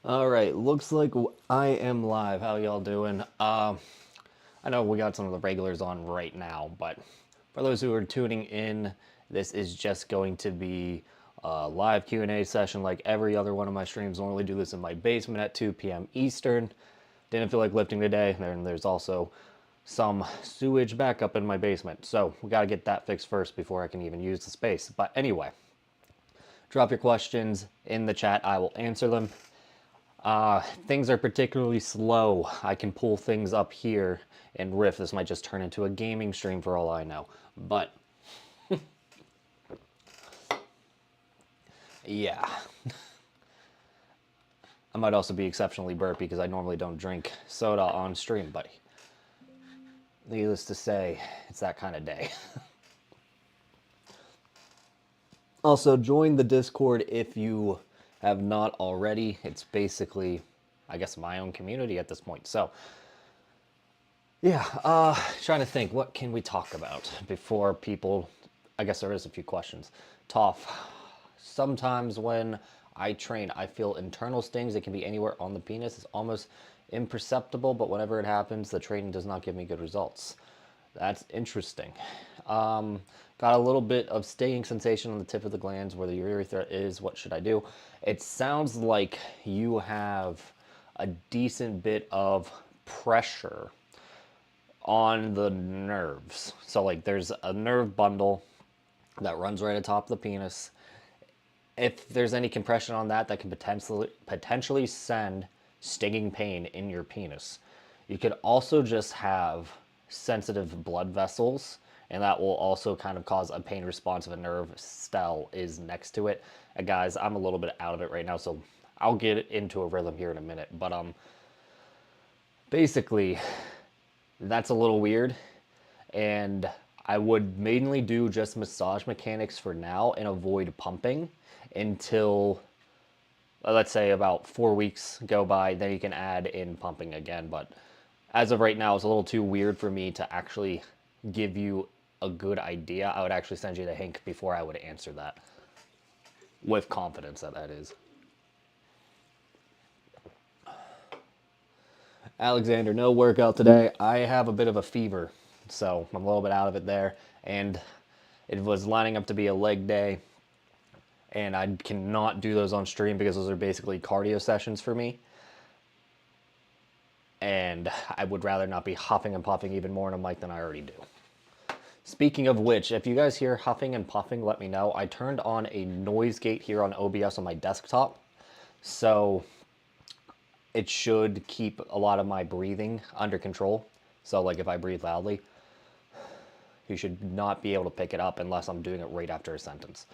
All right, looks like I am live. How y'all doing? I know we got some of the regulars on right now, but for those who are tuning in, this is just going to be a live Q&A session like every other one of my streams. Normally do this in my basement at 2 p.m. Eastern. Didn't feel like lifting today, and there's also some sewage backup in my basement. So we got to get that fixed first before I can even use the space. But anyway, drop your questions in the chat. I will answer them. Things are particularly slow. I can pull things up here and riff. This might just turn into a gaming stream for all I know. But, yeah. I might also be exceptionally burpy because I normally don't drink soda on stream, buddy. Needless to say, it's that kind of day. Also, join the Discord if you have not already. It's basically, I guess, my own community at this point. So, yeah, trying to think, what can we talk about before people, I guess there is a few questions. Toph, sometimes when I train, I feel internal stings. It can be anywhere on the penis. It's almost imperceptible, but whenever it happens, the training does not give me good results. That's interesting. Got a little bit of stinging sensation on the tip of the glands where the urethra is. What should I do? It sounds like you have a decent bit of pressure on the nerves. So like there's a nerve bundle that runs right atop the penis. If there's any compression on that, that can potentially send stinging pain in your penis. You could also just have sensitive blood vessels, and that will also kind of cause a pain response if a nerve cell is next to it. Guys, I'm a little bit out of it right now, so I'll get into a rhythm here in a minute. But basically, that's a little weird, and I would mainly do just massage mechanics for now and avoid pumping until, let's say, about 4 weeks go by. Then you can add in pumping again. But as of right now, it's a little too weird for me to actually give you a good idea. I would actually send you the link before I would answer that. With confidence, that is. Alexander, no workout today. I have a bit of a fever, so I'm a little bit out of it there. And it was lining up to be a leg day, and I cannot do those on stream because those are basically cardio sessions for me. And I would rather not be huffing and puffing even more in a mic than I already do. Speaking of which, if you guys hear huffing and puffing, let me know. I turned on a noise gate here on OBS on my desktop, so it should keep a lot of my breathing under control. So like if I breathe loudly, you should not be able to pick it up unless I'm doing it right after a sentence.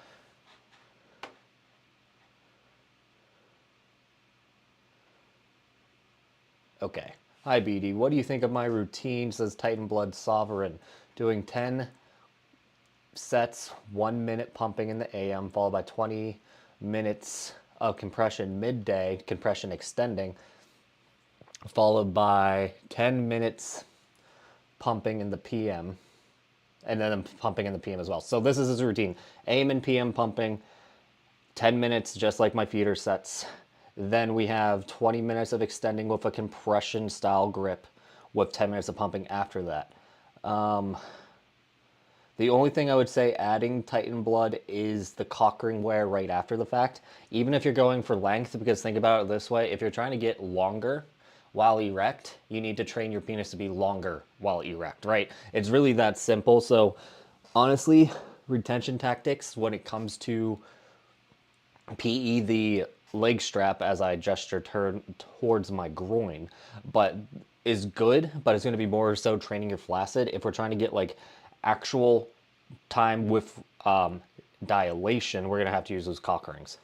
Okay. Hi, BD. What do you think of my routine? Says Titan Blood Sovereign. Doing 10 sets, 1 minute pumping in the AM, followed by 20 minutes of compression midday, compression extending, followed by 10 minutes pumping in the PM, and then I'm pumping in the PM as well. So this is his routine. AM and PM pumping, 10 minutes just like my feeder sets. Then we have 20 minutes of extending with a compression style grip with 10 minutes of pumping after that. The only thing I would say adding Titan Blood is the cock ring wear right after the fact. Even if you're going for length, because think about it this way, if you're trying to get longer while erect, you need to train your penis to be longer while erect, right? It's really that simple. So honestly, retention tactics when it comes to PE, the leg strap, as I gesture towards my groin, but is good, but it's going to be more so training your flaccid. If we're trying to get like actual time with dilation, we're going to have to use those cock rings.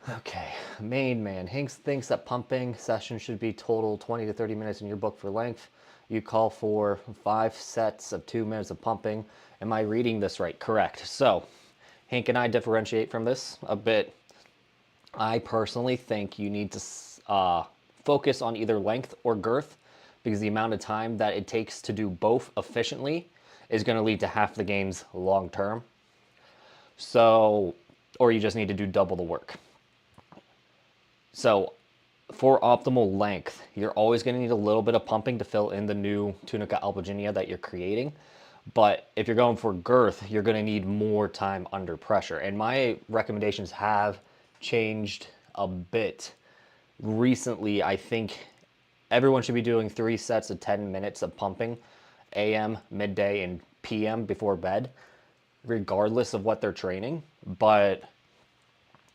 Okay, main man. Hinks thinks that pumping session should be total 20 to 30 minutes in your book for length. You call for 5 sets of 2 minutes of pumping. Am I reading this right? Correct. So, Hank and I differentiate from this a bit. I personally think you need to focus on either length or girth, because the amount of time that it takes to do both efficiently is going to lead to half the gains long term. So or you just need to do double the work. So for optimal length, you're always going to need a little bit of pumping to fill in the new tunica albuginea that you're creating. But if you're going for girth, you're going to need more time under pressure. And my recommendations have changed a bit recently. I think everyone should be doing 3 sets of 10 minutes of pumping, AM, midday, and PM before bed, regardless of what they're training. But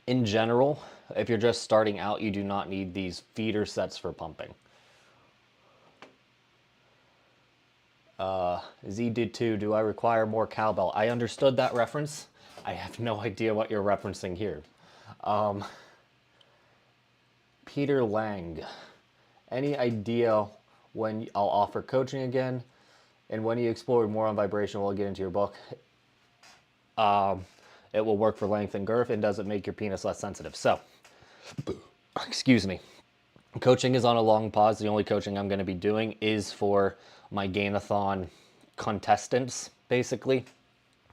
in general, if you're just starting out, you do not need these feeder sets for pumping. Z did too. Do I require more cowbell? I understood that reference. I have no idea what you're referencing here. Peter Lang. Any idea when I'll offer coaching again? And when you explore more on vibration, will it get into your book? It will work for length and girth and doesn't make your penis less sensitive. So, excuse me. Coaching is on a long pause. The only coaching I'm going to be doing is for my Gainathon contestants, basically.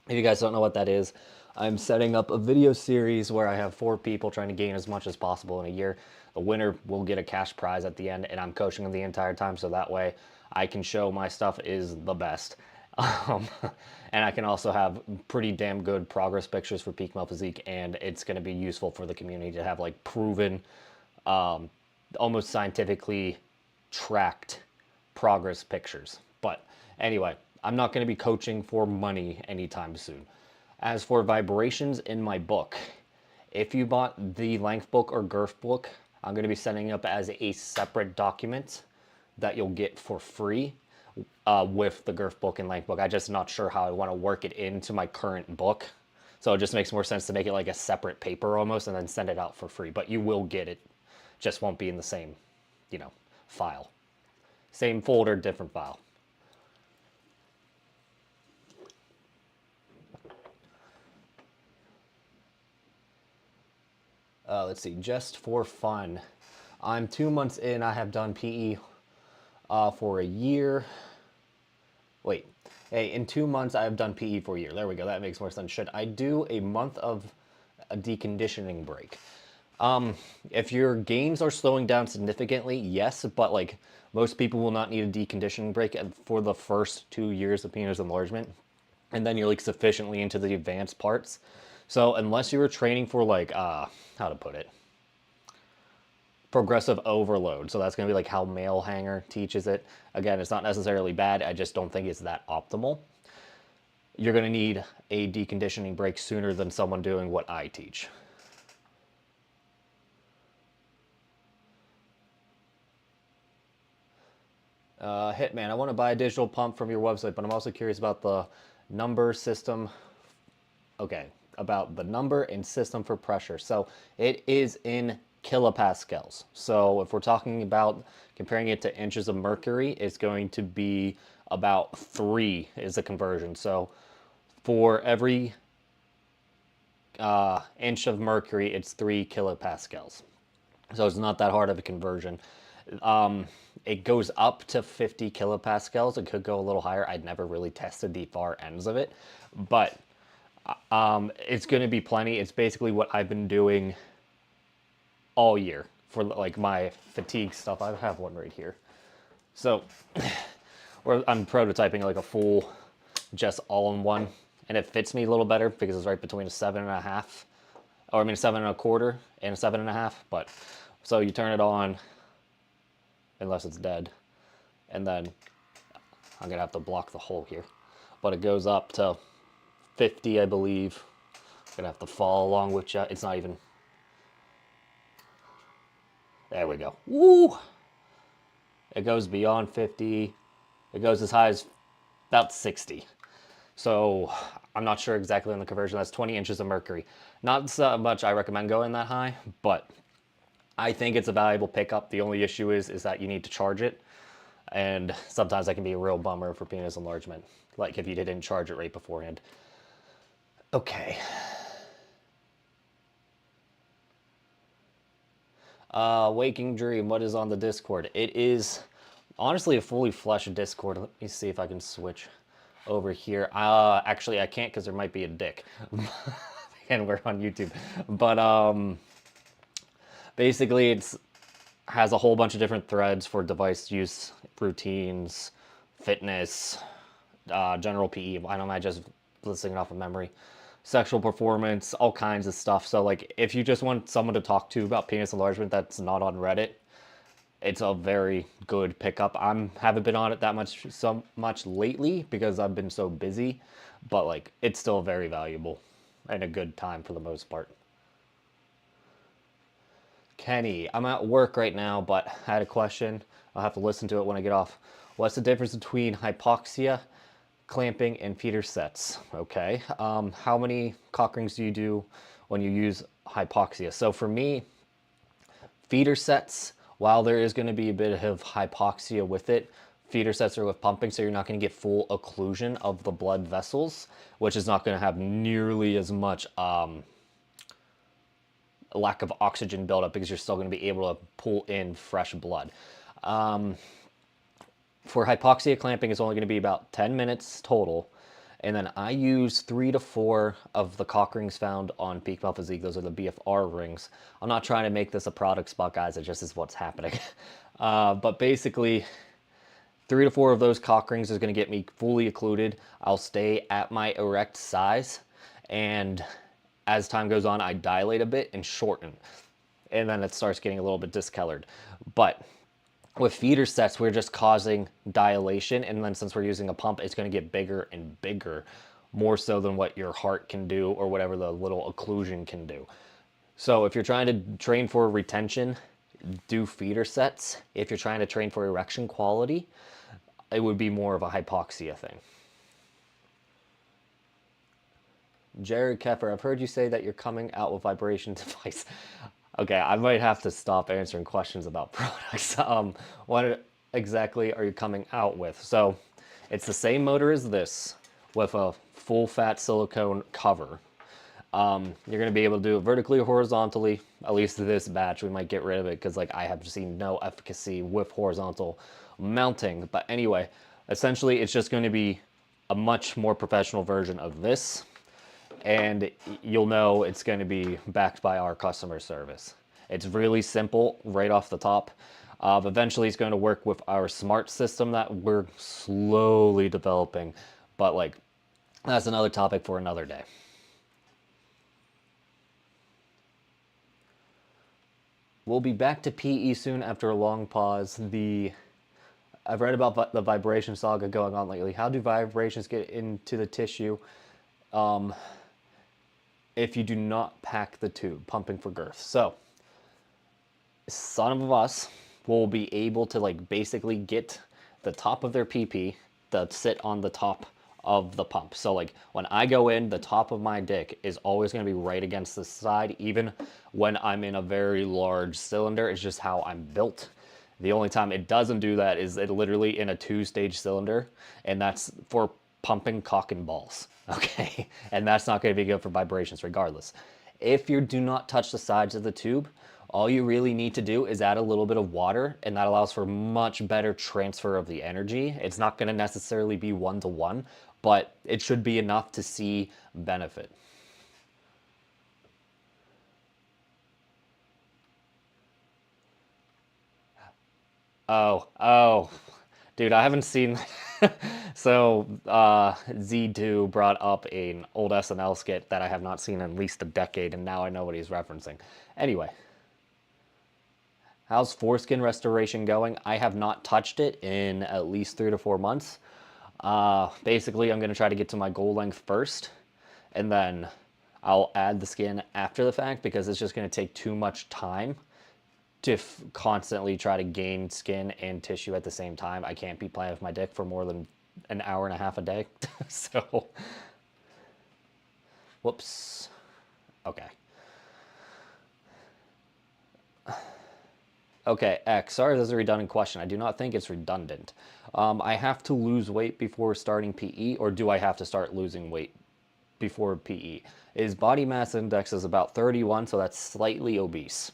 If you guys don't know what that is, I'm setting up a video series where I have 4 people trying to gain as much as possible in a year. The winner will get a cash prize at the end, and I'm coaching them the entire time, so that way I can show my stuff is the best. And I can also have pretty damn good progress pictures for peak male physique, and it's going to be useful for the community to have like proven, almost scientifically tracked progress pictures. But anyway, I'm not going to be coaching for money anytime soon. As for vibrations in my book, if you bought the length book or girth book, I'm going to be setting up as a separate document that you'll get for free with the girth book and length book. I'm just not sure how I want to work it into my current book. So it just makes more sense to make it like a separate paper almost and then send it out for free. But you will get it. Just won't be in the same, file. Same folder, different file. Let's see, just for fun. I'm 2 months in. I have done PE for a year. Wait, hey, in 2 months I have done PE for a year. There we go. That makes more sense. Should I do a month of a deconditioning break? If your gains are slowing down significantly, yes, but like most people will not need a deconditioning break for the first 2 years of penis enlargement, and then you're like sufficiently into the advanced parts. So unless you were training for like, how to put it, progressive overload. So that's going to be like how Male Hanger teaches it. Again, it's not necessarily bad. I just don't think it's that optimal. You're going to need a deconditioning break sooner than someone doing what I teach. Hitman, I want to buy a digital pump from your website, but I'm also curious about the number system. Okay, about the number and system for pressure. So it is in kilopascals. So if we're talking about comparing it to inches of mercury, it's going to be about 3 is the conversion. So for every inch of mercury, it's 3 kilopascals. So it's not that hard of a conversion. It goes up to 50 kilopascals. It could go a little higher. I'd never really tested the far ends of it, but it's going to be plenty. It's basically what I've been doing all year for like my fatigue stuff. I have one right here. So I'm prototyping like a full, just all-in-one, and it fits me a little better because it's right between a 7.5, or I mean 7.25 and a 7.5. But so you turn it on, unless it's dead, and then I'm gonna have to block the hole here, but it goes up to 50, I believe. I'm gonna have to follow along with you. It's not even. There we go. Woo! It goes beyond 50. It goes as high as about 60. So I'm not sure exactly on the conversion. That's 20 inches of mercury. Not so much I recommend going that high, but I think it's a valuable pickup. The only issue is that you need to charge it. And sometimes that can be a real bummer for penis enlargement. Like if you didn't charge it right beforehand. Okay. Waking Dream, what is on the Discord? It is honestly a fully fleshed Discord. Let me see if I can switch over here. Actually, I can't because there might be a dick. and we're on YouTube. But basically, it's has a whole bunch of different threads for device use, routines, fitness, general PE. Why don't I just listing it off of memory? Sexual performance, all kinds of stuff. So like, if you just want someone to talk to about penis enlargement that's not on Reddit, it's a very good pickup. Haven't been on it that much lately because I've been so busy, but like, it's still very valuable and a good time for the most part. Kenny, I'm at work right now, but I had a question. I'll have to listen to it when I get off. What's the difference between hypoxia, clamping, and feeder sets? Okay. How many cock rings do you do when you use hypoxia? So for me, feeder sets, while there is going to be a bit of hypoxia with it, feeder sets are with pumping, so you're not going to get full occlusion of the blood vessels, which is not going to have nearly as much lack of oxygen buildup because you're still going to be able to pull in fresh blood. For hypoxia clamping, it's only going to be about 10 minutes total. And then I use 3 to 4 of the cock rings found on Peak Male Physique. Those are the BFR rings. I'm not trying to make this a product spot, guys. It just is what's happening. But basically, 3 to 4 of those cock rings is going to get me fully occluded. I'll stay at my erect size. And as time goes on, I dilate a bit and shorten. And then it starts getting a little bit discolored. But with feeder sets, we're just causing dilation, and then since we're using a pump, it's going to get bigger and bigger, more so than what your heart can do or whatever the little occlusion can do. So if you're trying to train for retention, do feeder sets. If you're trying to train for erection quality, it would be more of a hypoxia thing. Jared Keffer, I've heard you say that you're coming out with vibration device. Okay, I might have to stop answering questions about products. What exactly are you coming out with? So it's the same motor as this with a full fat silicone cover. You're going to be able to do it vertically or horizontally. At least this batch, we might get rid of it because like I have seen no efficacy with horizontal mounting. But anyway, essentially it's just going to be a much more professional version of this. And you'll know it's going to be backed by our customer service. It's really simple right off the top. Eventually it's going to work with our smart system that we're slowly developing, but like that's another topic for another day. We'll be back to PE soon after a long pause. I've read about the vibration saga going on lately. How do vibrations get into the tissue? If you do not pack the tube, pumping for girth. So, some of us will be able to like basically get the top of their PP to sit on the top of the pump. So like when I go in, the top of my dick is always going to be right against the side, even when I'm in a very large cylinder. It's just how I'm built. The only time it doesn't do that is it literally in a 2-stage cylinder, and that's for pumping cock and balls. Okay, and that's not going to be good for vibrations regardless. If you do not touch the sides of the tube, all you really need to do is add a little bit of water, and that allows for much better transfer of the energy. It's not going to necessarily be 1-to-1, but it should be enough to see benefit. Oh, dude, I haven't seen. So, Z2 brought up an old SNL skit that I have not seen in at least a decade, and now I know what he's referencing. Anyway, how's foreskin restoration going? I have not touched it in at least 3 to 4 months. Basically, I'm going to try to get to my goal length first, and then I'll add the skin after the fact because it's just going to take too much time to constantly try to gain skin and tissue at the same time. I can't be playing with my dick for more than an hour and a half a day. So, whoops. Okay. Okay, X. Sorry, this is a redundant question. I do not think it's redundant. I have to lose weight before starting PE, or do I have to start losing weight before PE? His body mass index is about 31, so that's slightly obese.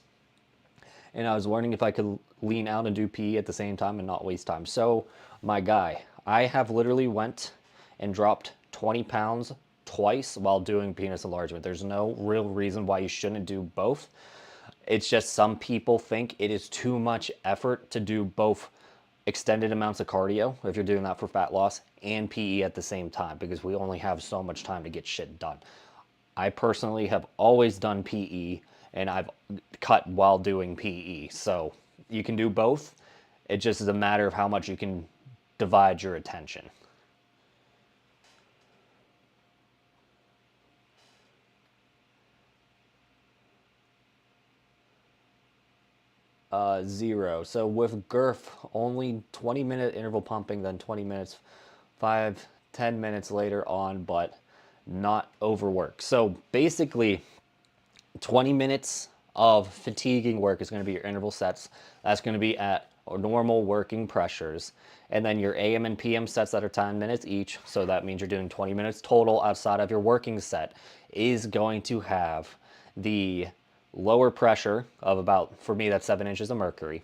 And I was wondering if I could lean out and do PE at the same time and not waste time. So, my guy, I have literally went and dropped 20 pounds twice while doing penis enlargement. There's no real reason why you shouldn't do both. It's just some people think it is too much effort to do both extended amounts of cardio, if you're doing that for fat loss, and PE at the same time, because we only have so much time to get shit done. I personally have always done PE, and I've cut while doing PE. So you can do both. It just is a matter of how much you can divide your attention. 0. So with girth, only 20-minute interval pumping, then 20 minutes, 5-10 minutes later on, but not overwork. So basically, 20 minutes of fatiguing work is going to be your interval sets. That's going to be at normal working pressures. And then your AM and PM sets that are 10 minutes each. So that means you're doing 20 minutes total outside of your working set is going to have the lower pressure of about, for me, that's 7 inches of mercury.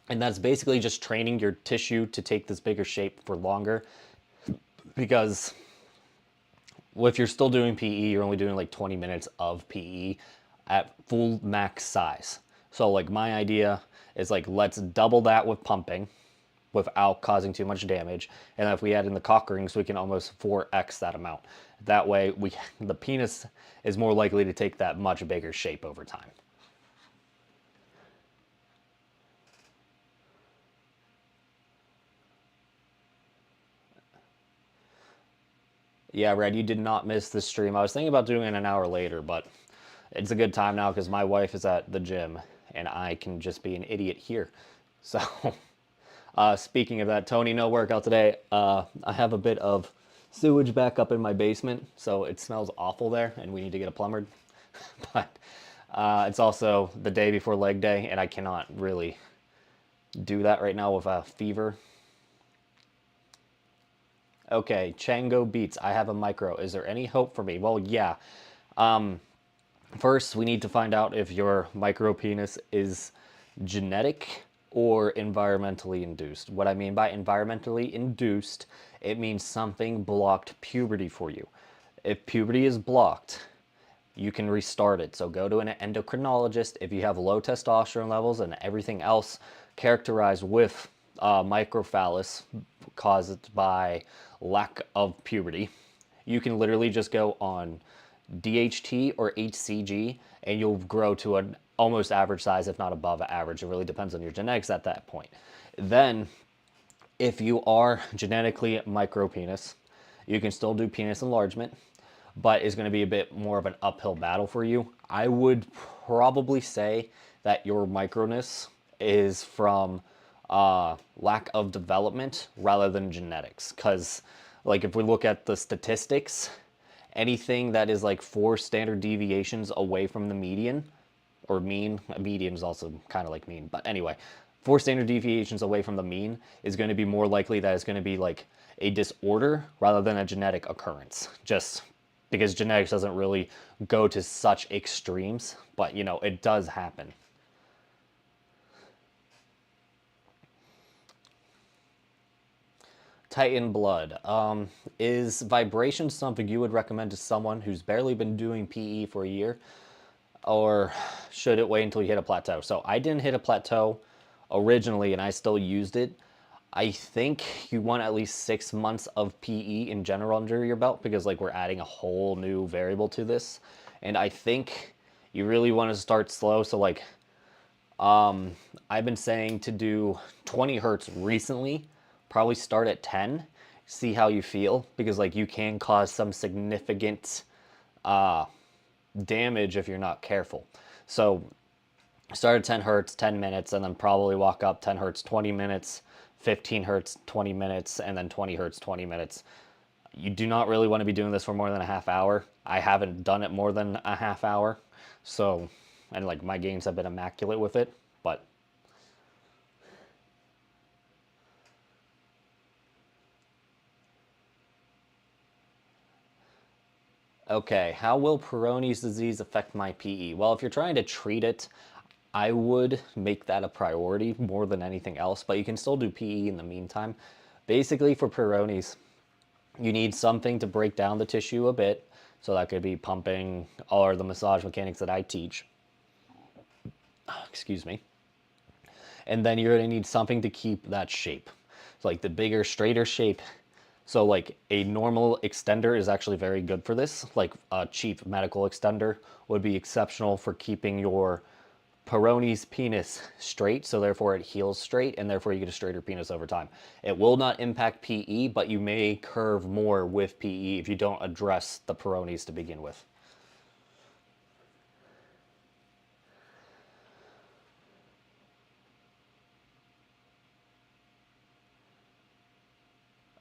And that's basically just training your tissue to take this bigger shape for longer. Because if you're still doing PE, you're only doing like 20 minutes of PE at full max size. So like my idea is like, let's double that with pumping without causing too much damage. And if we add in the cock rings, we can almost 4x that amount. That way the penis is more likely to take that much bigger shape over time. Yeah, Red, you did not miss the stream. I was thinking about doing it an hour later, but it's a good time now because my wife is at the gym and I can just be an idiot here. So, speaking of that, Tony, no workout today. I have a bit of sewage back up in my basement, so it smells awful there and we need to get it plumbered. But it's also the day before leg day and I cannot really do that right now with a fever. Okay, Chango Beats, I have a micro. Is there any hope for me? Well, yeah. First, we need to find out if your micro penis is genetic or environmentally induced. What I mean by environmentally induced, it means something blocked puberty for you. If puberty is blocked, you can restart it. So go to an endocrinologist if you have low testosterone levels and everything else characterized with microphallus caused by lack of puberty. You can literally just go on DHT or HCG and you'll grow to an almost average size, if not above average. It really depends on your genetics at that point. Then, if you are genetically micropenis, you can still do penis enlargement, but it's going to be a bit more of an uphill battle for you. I would probably say that your microness is from lack of development rather than genetics. Because, like, if we look at the statistics, anything that is like 4 standard deviations away from the median, or mean, median is also kind of like mean, but anyway, 4 standard deviations away from the mean is going to be more likely that it's going to be like a disorder rather than a genetic occurrence. Just because genetics doesn't really go to such extremes, but you know, it does happen. Titan blood. Is vibration something you would recommend to someone who's barely been doing PE for a year? Or should it wait until you hit a plateau? So I didn't hit a plateau originally and I still used it. I think you want at least 6 months of PE in general under your belt because like we're adding a whole new variable to this. And I think you really want to start slow. So like I've been saying to do 20 hertz recently. Probably start at 10, see how you feel, because like you can cause some significant damage if you're not careful. So start at 10 hertz, 10 minutes, and then probably walk up 10 hertz, 20 minutes, 15 hertz, 20 minutes, and then 20 hertz, 20 minutes. You do not really want to be doing this for more than a half hour. I haven't done it more than a half hour. So, and like my gains have been immaculate with it, but okay, how will Peyronie's disease affect my PE? Well, if you're trying to treat it, I would make that a priority more than anything else, but you can still do PE in the meantime. Basically, for Peyronie's, You need something to break down the tissue a bit. So that could be pumping or the massage mechanics that I teach. Excuse me. And then you're going to need something to keep that shape. So like the bigger, straighter shape. So like a normal extender is actually very good for this. Like a cheap medical extender would be exceptional for keeping your Peyronie's penis straight, so therefore it heals straight, and therefore you get a straighter penis over time. It will not impact PE, but you may curve more with PE if you don't address the Peyronie's to begin with.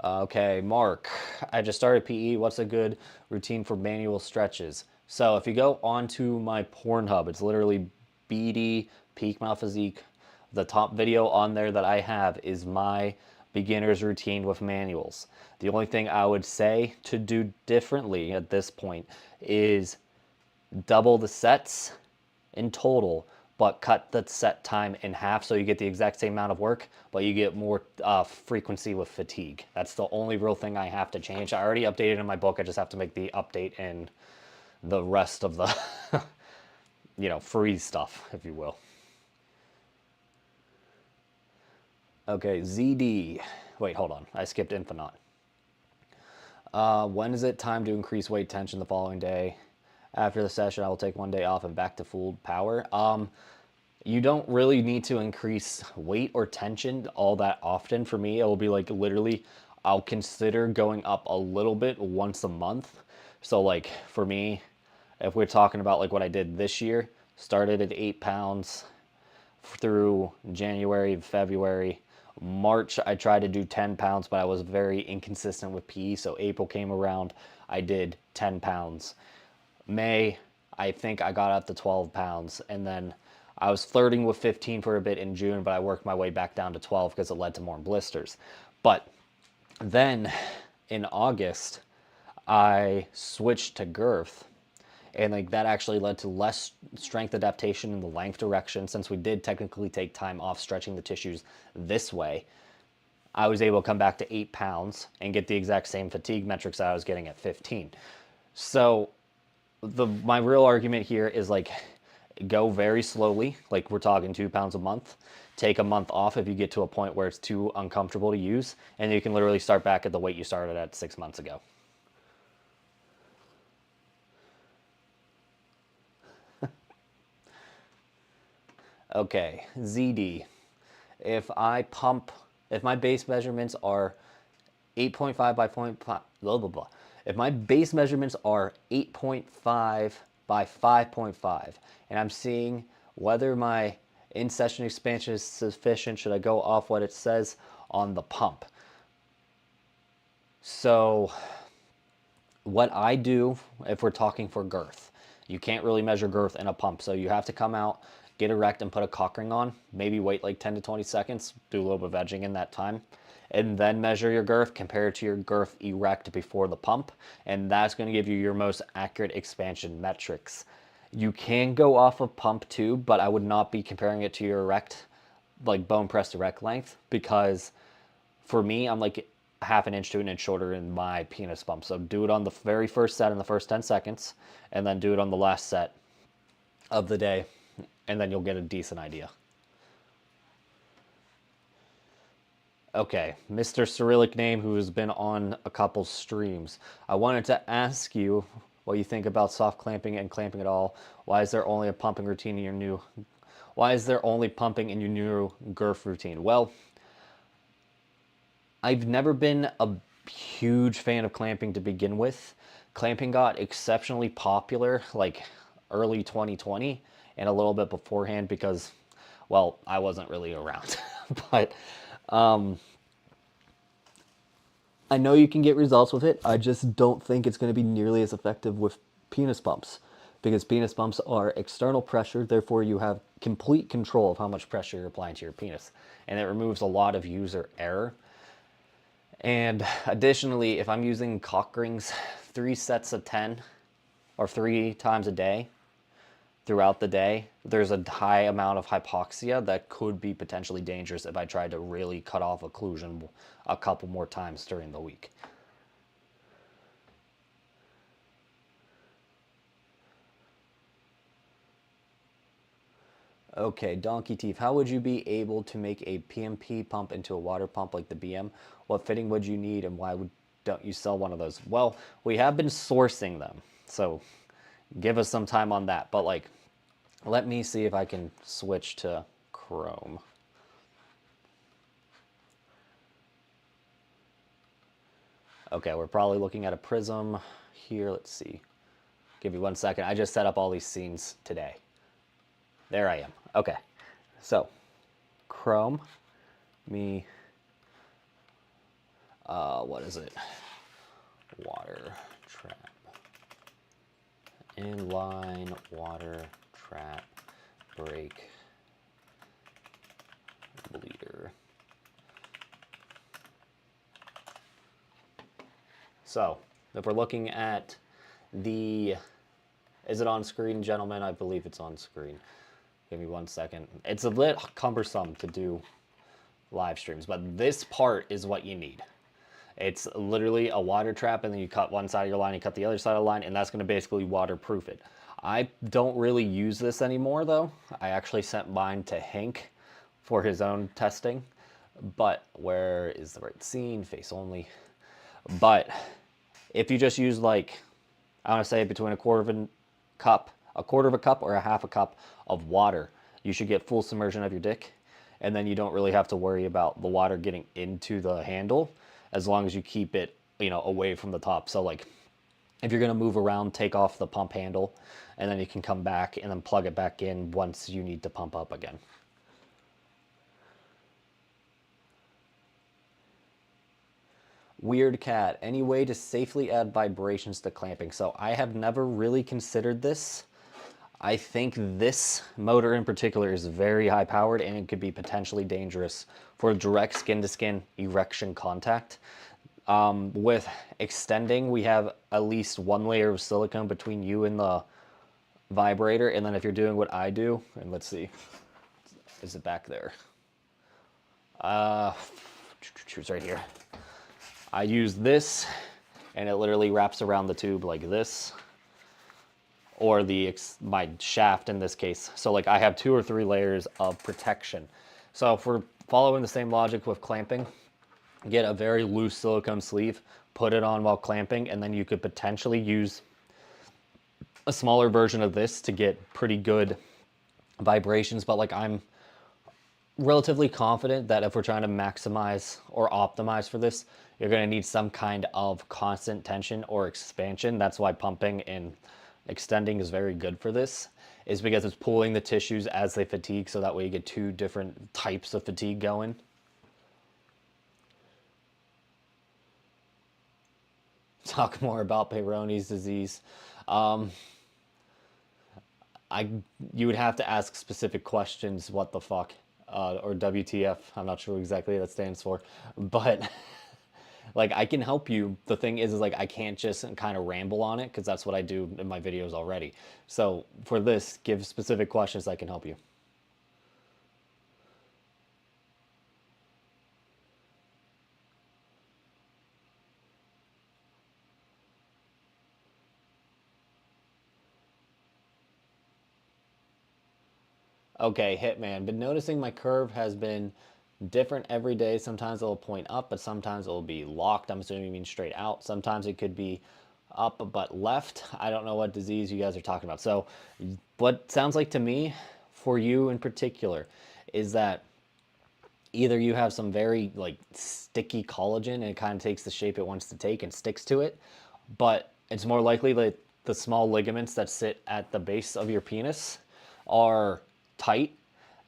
Okay, Mark, I just started PE. What's a good routine for manual stretches? So if you go onto my Pornhub, it's literally BD Peak My Physique. The top video on there that I have is my beginner's routine with manuals. The only thing I would say to do differently at this point is double the sets in total, but cut the set time in half so you get the exact same amount of work, but you get more frequency with fatigue. That's the only real thing I have to change. I already updated in my book. I just have to make the update in the rest of the, free stuff, if you will. Okay, ZD. Wait, hold on. I skipped Infinite. When is it time to increase weight tension the following day? After the session, I will take one day off and back to full power. You don't really need to increase weight or tension all that often. For me, it will be like literally, I'll consider going up a little bit once a month. So like for me, if we're talking about like what I did this year, started at 8 pounds through January, February. March, I tried to do 10 pounds, but I was very inconsistent with PE. So April came around, I did 10 pounds. May, I think I got up to 12 pounds. And then I was flirting with 15 for a bit in June, but I worked my way back down to 12 because it led to more blisters. But then in August, I switched to girth. And like that actually led to less strength adaptation in the length direction. Since we did technically take time off stretching the tissues this way, I was able to come back to 8 pounds and get the exact same fatigue metrics that I was getting at 15. So my real argument here is like go very slowly, like we're talking 2 pounds a month. Take a month off if you get to a point where it's too uncomfortable to use, and you can literally start back at the weight you started at 6 months ago. Okay, ZD. If my base measurements are 8.5 by 0.5, blah, blah, blah. If my base measurements are 8.5 by 5.5, and I'm seeing whether my in-session expansion is sufficient, should I go off what it says on the pump? So what I do, if we're talking for girth, you can't really measure girth in a pump. So you have to come out, get erect and put a cock ring on, maybe wait like 10 to 20 seconds, do a little bit of edging in that time, and then measure your girth, compare it to your girth erect before the pump, and that's going to give you your most accurate expansion metrics. You can go off of pump too, but I would not be comparing it to your erect, like bone pressed erect length, because for me, I'm like half an inch to an inch shorter in my penis pump. So do it on the very first set in the first 10 seconds, and then do it on the last set of the day, and then you'll get a decent idea. Okay, Mr. Cyrillic name who has been on a couple streams. I wanted to ask you what you think about soft clamping and clamping at all. Why is there only a pumping routine in your new girth routine? Well, I've never been a huge fan of clamping to begin with. Clamping got exceptionally popular like early 2020 and a little bit beforehand because, well, I wasn't really around. But I know you can get results with it. I just don't think it's going to be nearly as effective with penis pumps, because penis pumps are external pressure. Therefore, you have complete control of how much pressure you're applying to your penis, and it removes a lot of user error. And additionally, if I'm using cock rings 3 sets of 10 or 3 times a day throughout the day, there's a high amount of hypoxia that could be potentially dangerous if I tried to really cut off occlusion a couple more times during the week. Okay, Donkey Teeth, how would you be able to make a PMP pump into a water pump like the BM? What fitting would you need, and why don't you sell one of those? Well, we have been sourcing them, so give us some time on that. But like, let me see if I can switch to Chrome. Okay, we're probably looking at a prism here. Let's see. Give me 1 second. I just set up all these scenes today. There I am. Okay, so Chrome, what is it? Water trap. Inline water trap break bleeder. So if we're looking at the, is it on screen, gentlemen? I believe it's on screen. Give me 1 second. It's a bit cumbersome to do live streams, but this part is what you need. It's literally a water trap, and then you cut one side of your line, you cut the other side of the line, and that's going to basically waterproof it. I don't really use this anymore, though. I actually sent mine to Hank for his own testing. But where is the right scene? Face only. But if you just use, like, I want to say between a quarter of a cup or a half a cup of water, you should get full submersion of your dick. And then you don't really have to worry about the water getting into the handle, as long as you keep it, you know, away from the top. So like, if you're gonna move around, take off the pump handle, and then you can come back and then plug it back in once you need to pump up again. Weird Cat, any way to safely add vibrations to clamping? So I have never really considered this. I think this motor in particular is very high powered, and it could be potentially dangerous for direct skin to skin erection contact. With extending, we have at least one layer of silicone between you and the vibrator, and then if you're doing what I do, and let's see, is it back there? It's right here. I use this, and it literally wraps around the tube like this, or my shaft in this case. So like, I have 2 or 3 layers of protection. So if we're following the same logic with clamping, get a very loose silicone sleeve, put it on while clamping, and then you could potentially use a smaller version of this to get pretty good vibrations. But like, I'm relatively confident that if we're trying to maximize or optimize for this, you're going to need some kind of constant tension or expansion. That's why pumping and extending is very good for this, is because it's pulling the tissues as they fatigue, so that way you get 2 different types of fatigue going. Talk more about Peyronie's disease. You would have to ask specific questions, what the fuck, or WTF. I'm not sure exactly what that stands for, but like, I can help you. The thing is like, I can't just kind of ramble on it, because that's what I do in my videos already. So for this, give specific questions, I can help you. Okay, Hitman. Been noticing my curve has been different every day. Sometimes it'll point up, but sometimes it'll be locked. I'm assuming you mean straight out. Sometimes it could be up but left. I don't know what disease you guys are talking about. So what sounds like to me, for you in particular, is that either you have some very like sticky collagen, and it kind of takes the shape it wants to take and sticks to it, but it's more likely that the small ligaments that sit at the base of your penis are tight,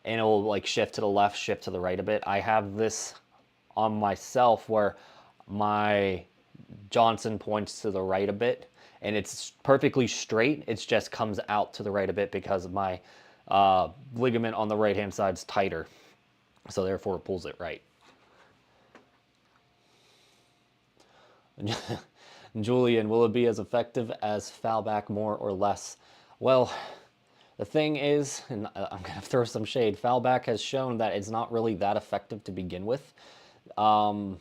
and it will like shift to the left, shift to the right a bit. I have this on myself where my Johnson points to the right a bit, and it's perfectly straight. It just comes out to the right a bit because my ligament on the right hand side is tighter, so therefore it pulls it right. Julian, will it be as effective as Foulback, more or less? Well, the thing is, and I'm going to throw some shade, Foulback has shown that it's not really that effective to begin with. The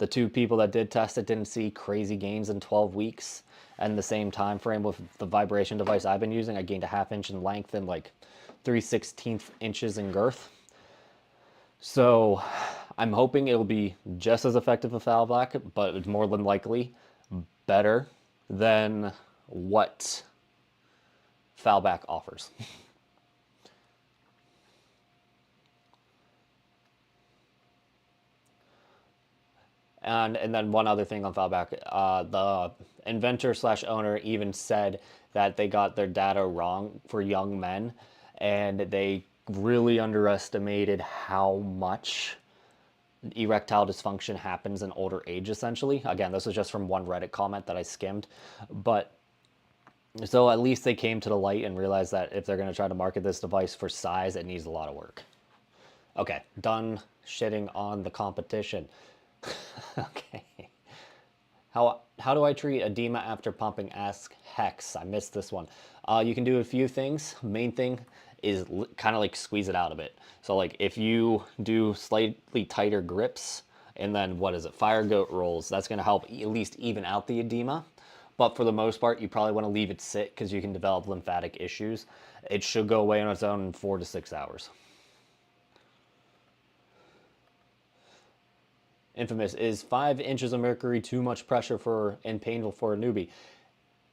2 people that did test it didn't see crazy gains in 12 weeks. And the same time frame with the vibration device I've been using, I gained a ½ inch in length in like 3/16 inches in girth. So I'm hoping it'll be just as effective as foul back, but it's more than likely better than what foul back offers. And then one other thing on foul back, the inventor slash owner even said that they got their data wrong for young men, and they really underestimated how much erectile dysfunction happens in older age, essentially. Again, this was just from one Reddit comment that I skimmed, but so at least they came to the light and realized that if they're going to try to market this device for size, it needs a lot of work. Okay, done shitting on the competition. Okay. How do I treat edema after pumping? Ask Hex. I missed this one. You can do a few things. Main thing is kind of like squeeze it out a bit. So like if you do slightly tighter grips and then what is it, fire goat rolls, that's going to help at least even out the edema. But for the most part, you probably want to leave it sit because you can develop lymphatic issues. It should go away on its own in 4 to 6 hours. Infamous, is 5 inches of mercury too much pressure for and painful for a newbie?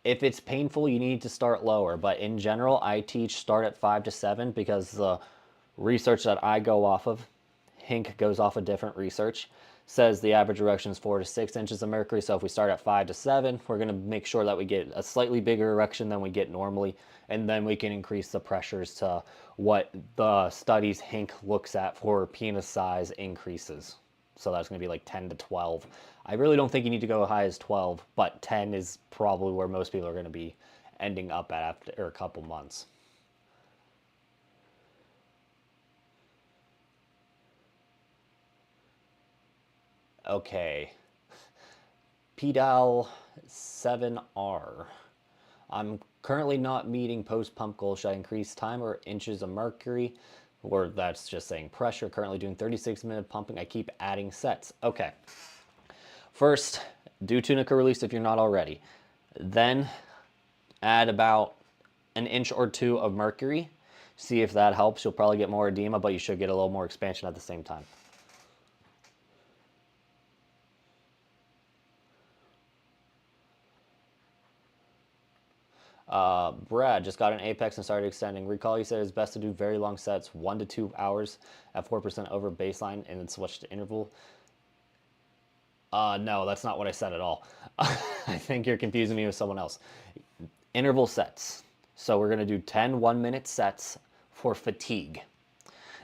If it's painful, you need to start lower. But in general, I teach start at 5 to 7 because the research that I go off of, Hink goes off of different research, says the average erection is 4 to 6 inches of mercury. So if we start at 5 to 7, we're going to make sure that we get a slightly bigger erection than we get normally. And then we can increase the pressures to what the studies Hink looks at for penis size increases. So that's going to be like 10 to 12. I really don't think you need to go as high as 12, but 10 is probably where most people are going to be ending up at after a couple months. Okay. PDAL 7R. I'm currently not meeting post-pump goals. Should I increase time or inches of mercury? Or that's just saying pressure. Currently doing 36-minute pumping. I keep adding sets. Okay. First, do tunica release if you're not already. Then add about an inch or 2 of mercury. See if that helps. You'll probably get more edema, but you should get a little more expansion at the same time. Brad just got an Apex and started extending. Recall you said it's best to do very long sets, 1 to 2 hours at 4% over baseline and then switch to interval. No, that's not what I said at all. I think you're confusing me with someone else. Interval sets. So we're going to do 10 1-minute sets for fatigue.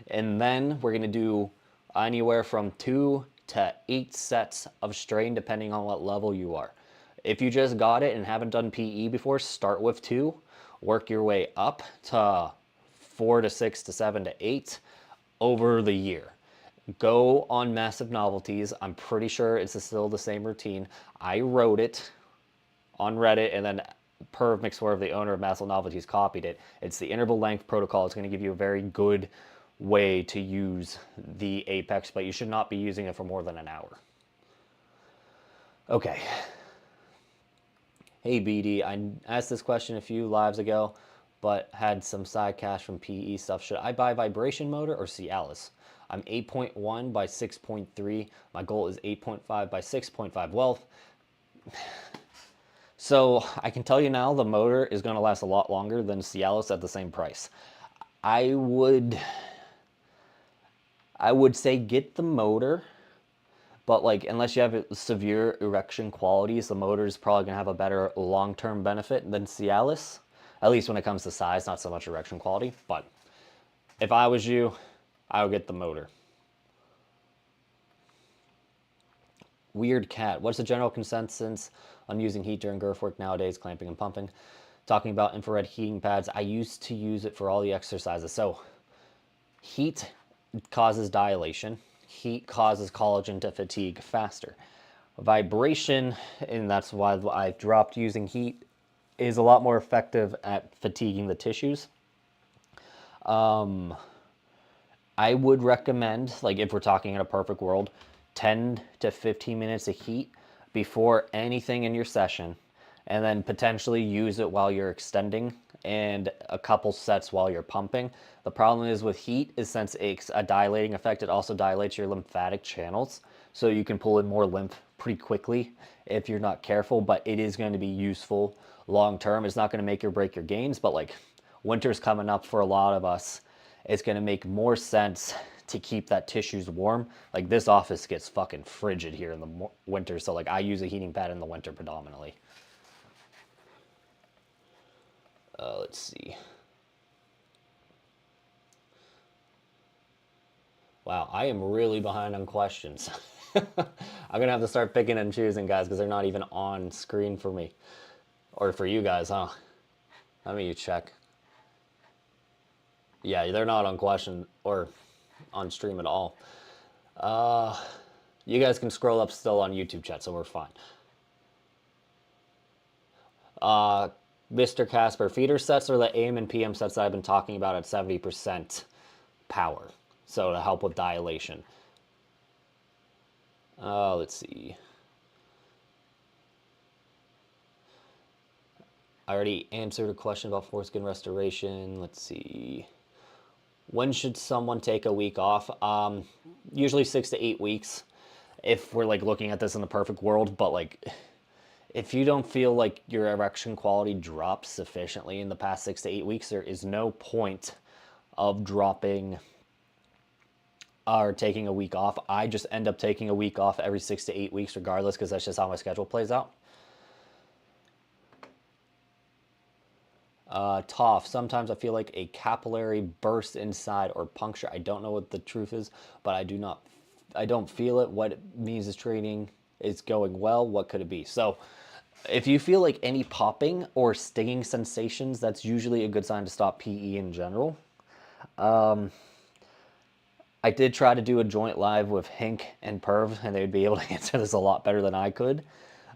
And then we're going to do anywhere from 2 to 8 sets of strain depending on what level you are. If you just got it and haven't done PE before, start with 2. Work your way up to 4 to 6 to 7 to 8 over the year. Go on Massive Novelties. I'm pretty sure it's still the same routine. I wrote it on Reddit, and then Perv McSwerve, the owner of Massive Novelties, copied it. It's the interval length protocol. It's going to give you a very good way to use the Apex, but you should not be using it for more than an hour. Okay. Hey BD, I asked this question a few lives ago, but had some side cash from PE stuff. Should I buy vibration motor or Cialis? I'm 8.1 by 6.3. My goal is 8.5 by 6.5. Well, so I can tell you now the motor is going to last a lot longer than Cialis at the same price. I would say get the motor, but like unless you have severe erection qualities, the motor is probably gonna have a better long-term benefit than Cialis, at least when it comes to size, not so much erection quality. But if I was you, I would get the motor. Weird Cat, what's the general consensus on using heat during girth work nowadays, clamping and pumping? Talking about infrared heating pads, I used to use it for all the exercises. So heat causes dilation. Heat causes collagen to fatigue faster. Vibration, and that's why I dropped using heat, is a lot more effective at fatiguing the tissues. I would recommend, like if we're talking in a perfect world, 10 to 15 minutes of heat before anything in your session, and then potentially use it while you're extending and a couple sets while you're pumping. The problem is with heat is since it's a dilating effect, it also dilates your lymphatic channels. So you can pull in more lymph pretty quickly if you're not careful, but it is going to be useful long term. It's not going to make or break your gains, but like winter's coming up for a lot of us. It's going to make more sense to keep that tissues warm. Like this office gets fucking frigid here in the winter, so like I use a heating pad in the winter predominantly. Let's see. Wow, I am really behind on questions. I'm gonna have to start picking and choosing, guys, because they're not even on screen for me. Or for you guys, huh? Let me check. Yeah, they're not on question or on stream at all. You guys can scroll up still on YouTube chat, so we're fine. Mr. Casper, feeder sets are the AM and PM sets that I've been talking about at 70% power. So to help with dilation. Let's see. I already answered a question about foreskin restoration. Let's see. When should someone take a week off? Usually 6 to 8 weeks if we're like looking at this in the perfect world, but like if you don't feel like your erection quality drops sufficiently in the past 6 to 8 weeks, there is no point of dropping or taking a week off. I just end up taking a week off every 6 to 8 weeks regardless, because that's just how my schedule plays out. Tough. Sometimes I feel like a capillary burst inside or puncture. I don't know what the truth is, but I don't feel it. What it means is training is going well. What could it be? So if you feel like any popping or stinging sensations, that's usually a good sign to stop PE in general. I did try to do a joint live with Hink and Perv, and they'd be able to answer this a lot better than I could.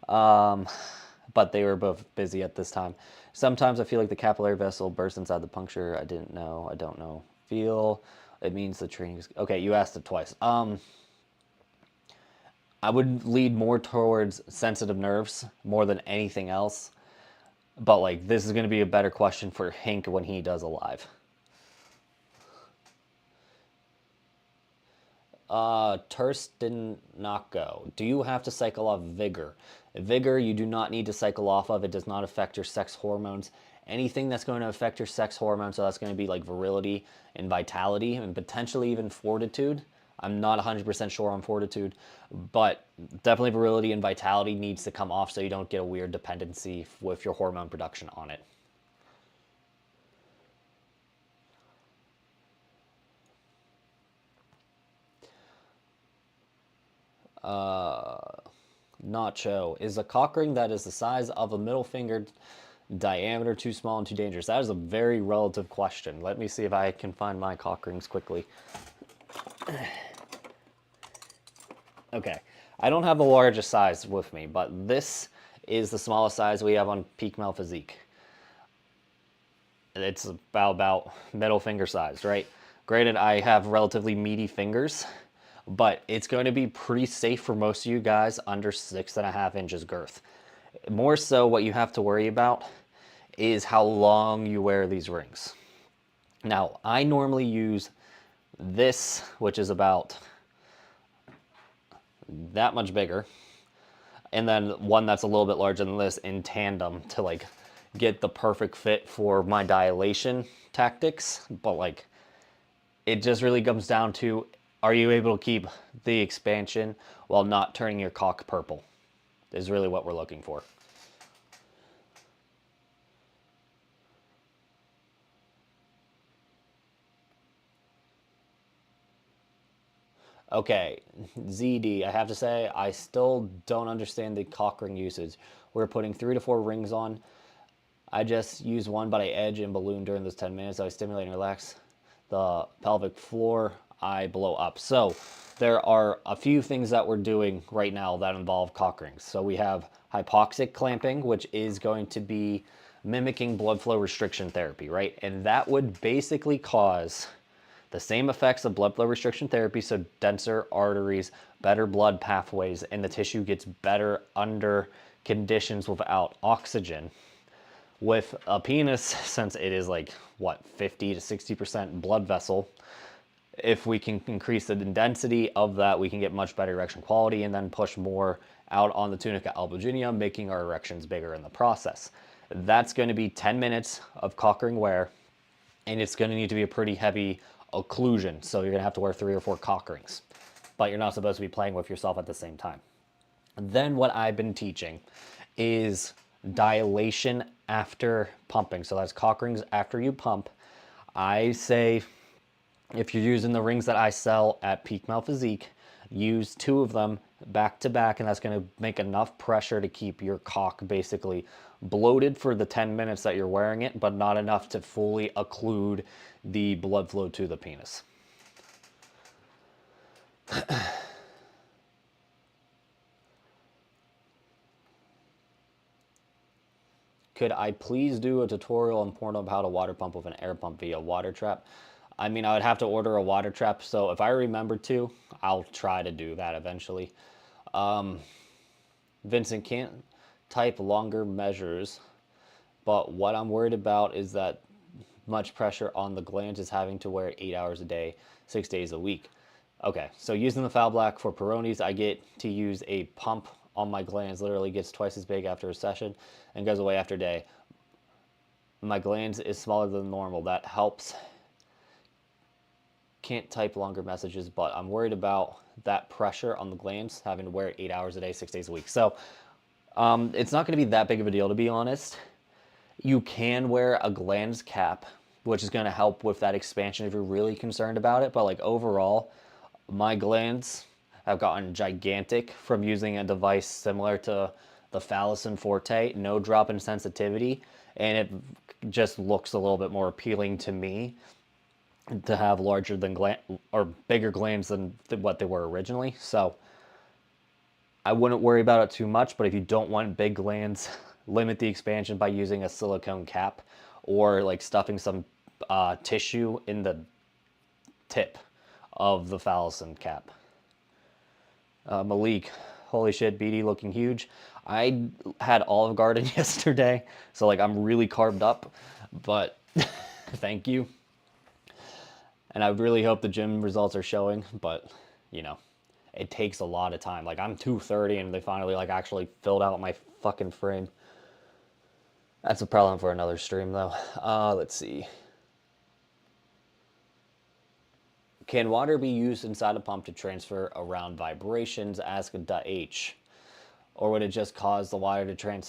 But they were both busy at this time. Sometimes I feel like the capillary vessel bursts inside the puncture. I didn't know. I don't know. Feel. It means the training is... Okay, you asked it twice. I would lead more towards sensitive nerves more than anything else. But, like, this is going to be a better question for Hink when he does a live. Terse did not go. Do you have to cycle off vigor? Vigor, you do not need to cycle off of. It does not affect your sex hormones. Anything that's going to affect your sex hormones, so that's going to be like virility and vitality and potentially even fortitude. I'm not 100% sure on fortitude, but definitely virility and vitality needs to come off so you don't get a weird dependency with your hormone production on it. Nacho, is a cock ring that is the size of a middle finger diameter too small and too dangerous? That is a very relative question. Let me see if I can find my cock rings quickly. Okay, I don't have the largest size with me, but this is the smallest size we have on Peak Male Physique. It's about middle finger size, right? Granted, I have relatively meaty fingers, but it's going to be pretty safe for most of you guys under 6.5 inches girth. More so, what you have to worry about is how long you wear these rings. Now, I normally use this, which is about that much bigger, and then one that's a little bit larger than this in tandem to like get the perfect fit for my dilation tactics. But like, it just really comes down to, are you able to keep the expansion while not turning your cock purple? Is really what we're looking for. Okay, ZD, I have to say, I still don't understand the cock ring usage. We're putting 3 to 4 rings on. I just use one, but I edge and balloon during those 10 minutes. I stimulate and relax the pelvic floor. I blow up. So there are a few things that we're doing right now that involve cock rings. So we have hypoxic clamping, which is going to be mimicking blood flow restriction therapy, right? And that would basically cause the same effects of blood flow restriction therapy, so denser arteries, better blood pathways, and the tissue gets better under conditions without oxygen. With a penis, since it is like, what, 50 to 60% blood vessel, if we can increase the density of that, we can get much better erection quality and then push more out on the tunica albuginea, making our erections bigger in the process. That's going to be 10 minutes of cock ring wear, and it's going to need to be a pretty heavy occlusion. So you're going to have to wear 3 or 4 cock rings, but you're not supposed to be playing with yourself at the same time. Then what I've been teaching is dilation after pumping. So that's cock rings after you pump. I say, if you're using the rings that I sell at Peak Male Physique, use 2 of them back to back, and that's going to make enough pressure to keep your cock basically bloated for the 10 minutes that you're wearing it, but not enough to fully occlude the blood flow to the penis. Could I please do a tutorial on Pornhub how to water pump with an air pump via water trap? I mean, I would have to order a water trap, so if I remember to, I'll try to do that eventually. Vincent can't type longer measures, but what I'm worried about is that much pressure on the glands is having to wear it 8 hours a day, 6 days a week. Okay, so using the foul black for Peyronie's, I get to use a pump on my glands, literally gets twice as big after a session and goes away after a day. My glands is smaller than normal. That helps. Can't type longer messages, but I'm worried about that pressure on the glands, having to wear it 8 hours a day, 6 days a week. So it's not going to be that big of a deal, to be honest. You can wear a glands cap, which is going to help with that expansion if you're really concerned about it. But like overall, my glands have gotten gigantic from using a device similar to the Phallus and Forte, no drop in sensitivity, and it just looks a little bit more appealing to me to have larger than or bigger glands than what they were originally. So I wouldn't worry about it too much, but if you don't want big glands, limit the expansion by using a silicone cap or like stuffing some tissue in the tip of the phallus and cap. Malik, holy shit, BD looking huge. I had Olive Garden yesterday, so like I'm really carved up, but thank you. And I really hope the gym results are showing, but you know, it takes a lot of time. Like I'm 230 and they finally like actually filled out my fucking frame. That's a problem for another stream though. Let's see. Can water be used inside a pump to transfer around vibrations? Ask H. Or would it just cause the water to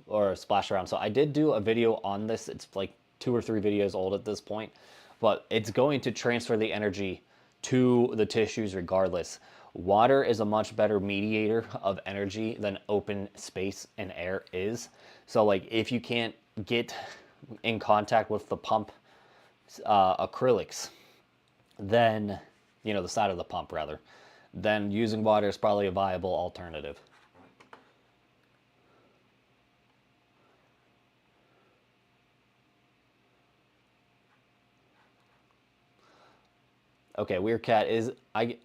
or splash around? So I did do a video on this. It's like 2 or 3 videos old at this point, but it's going to transfer the energy to the tissues regardless. Water is a much better mediator of energy than open space and air is. So like if you can't get in contact with the pump acrylics, then, you know, the side of the pump rather, then using water is probably a viable alternative. Okay, Weird Cat is, I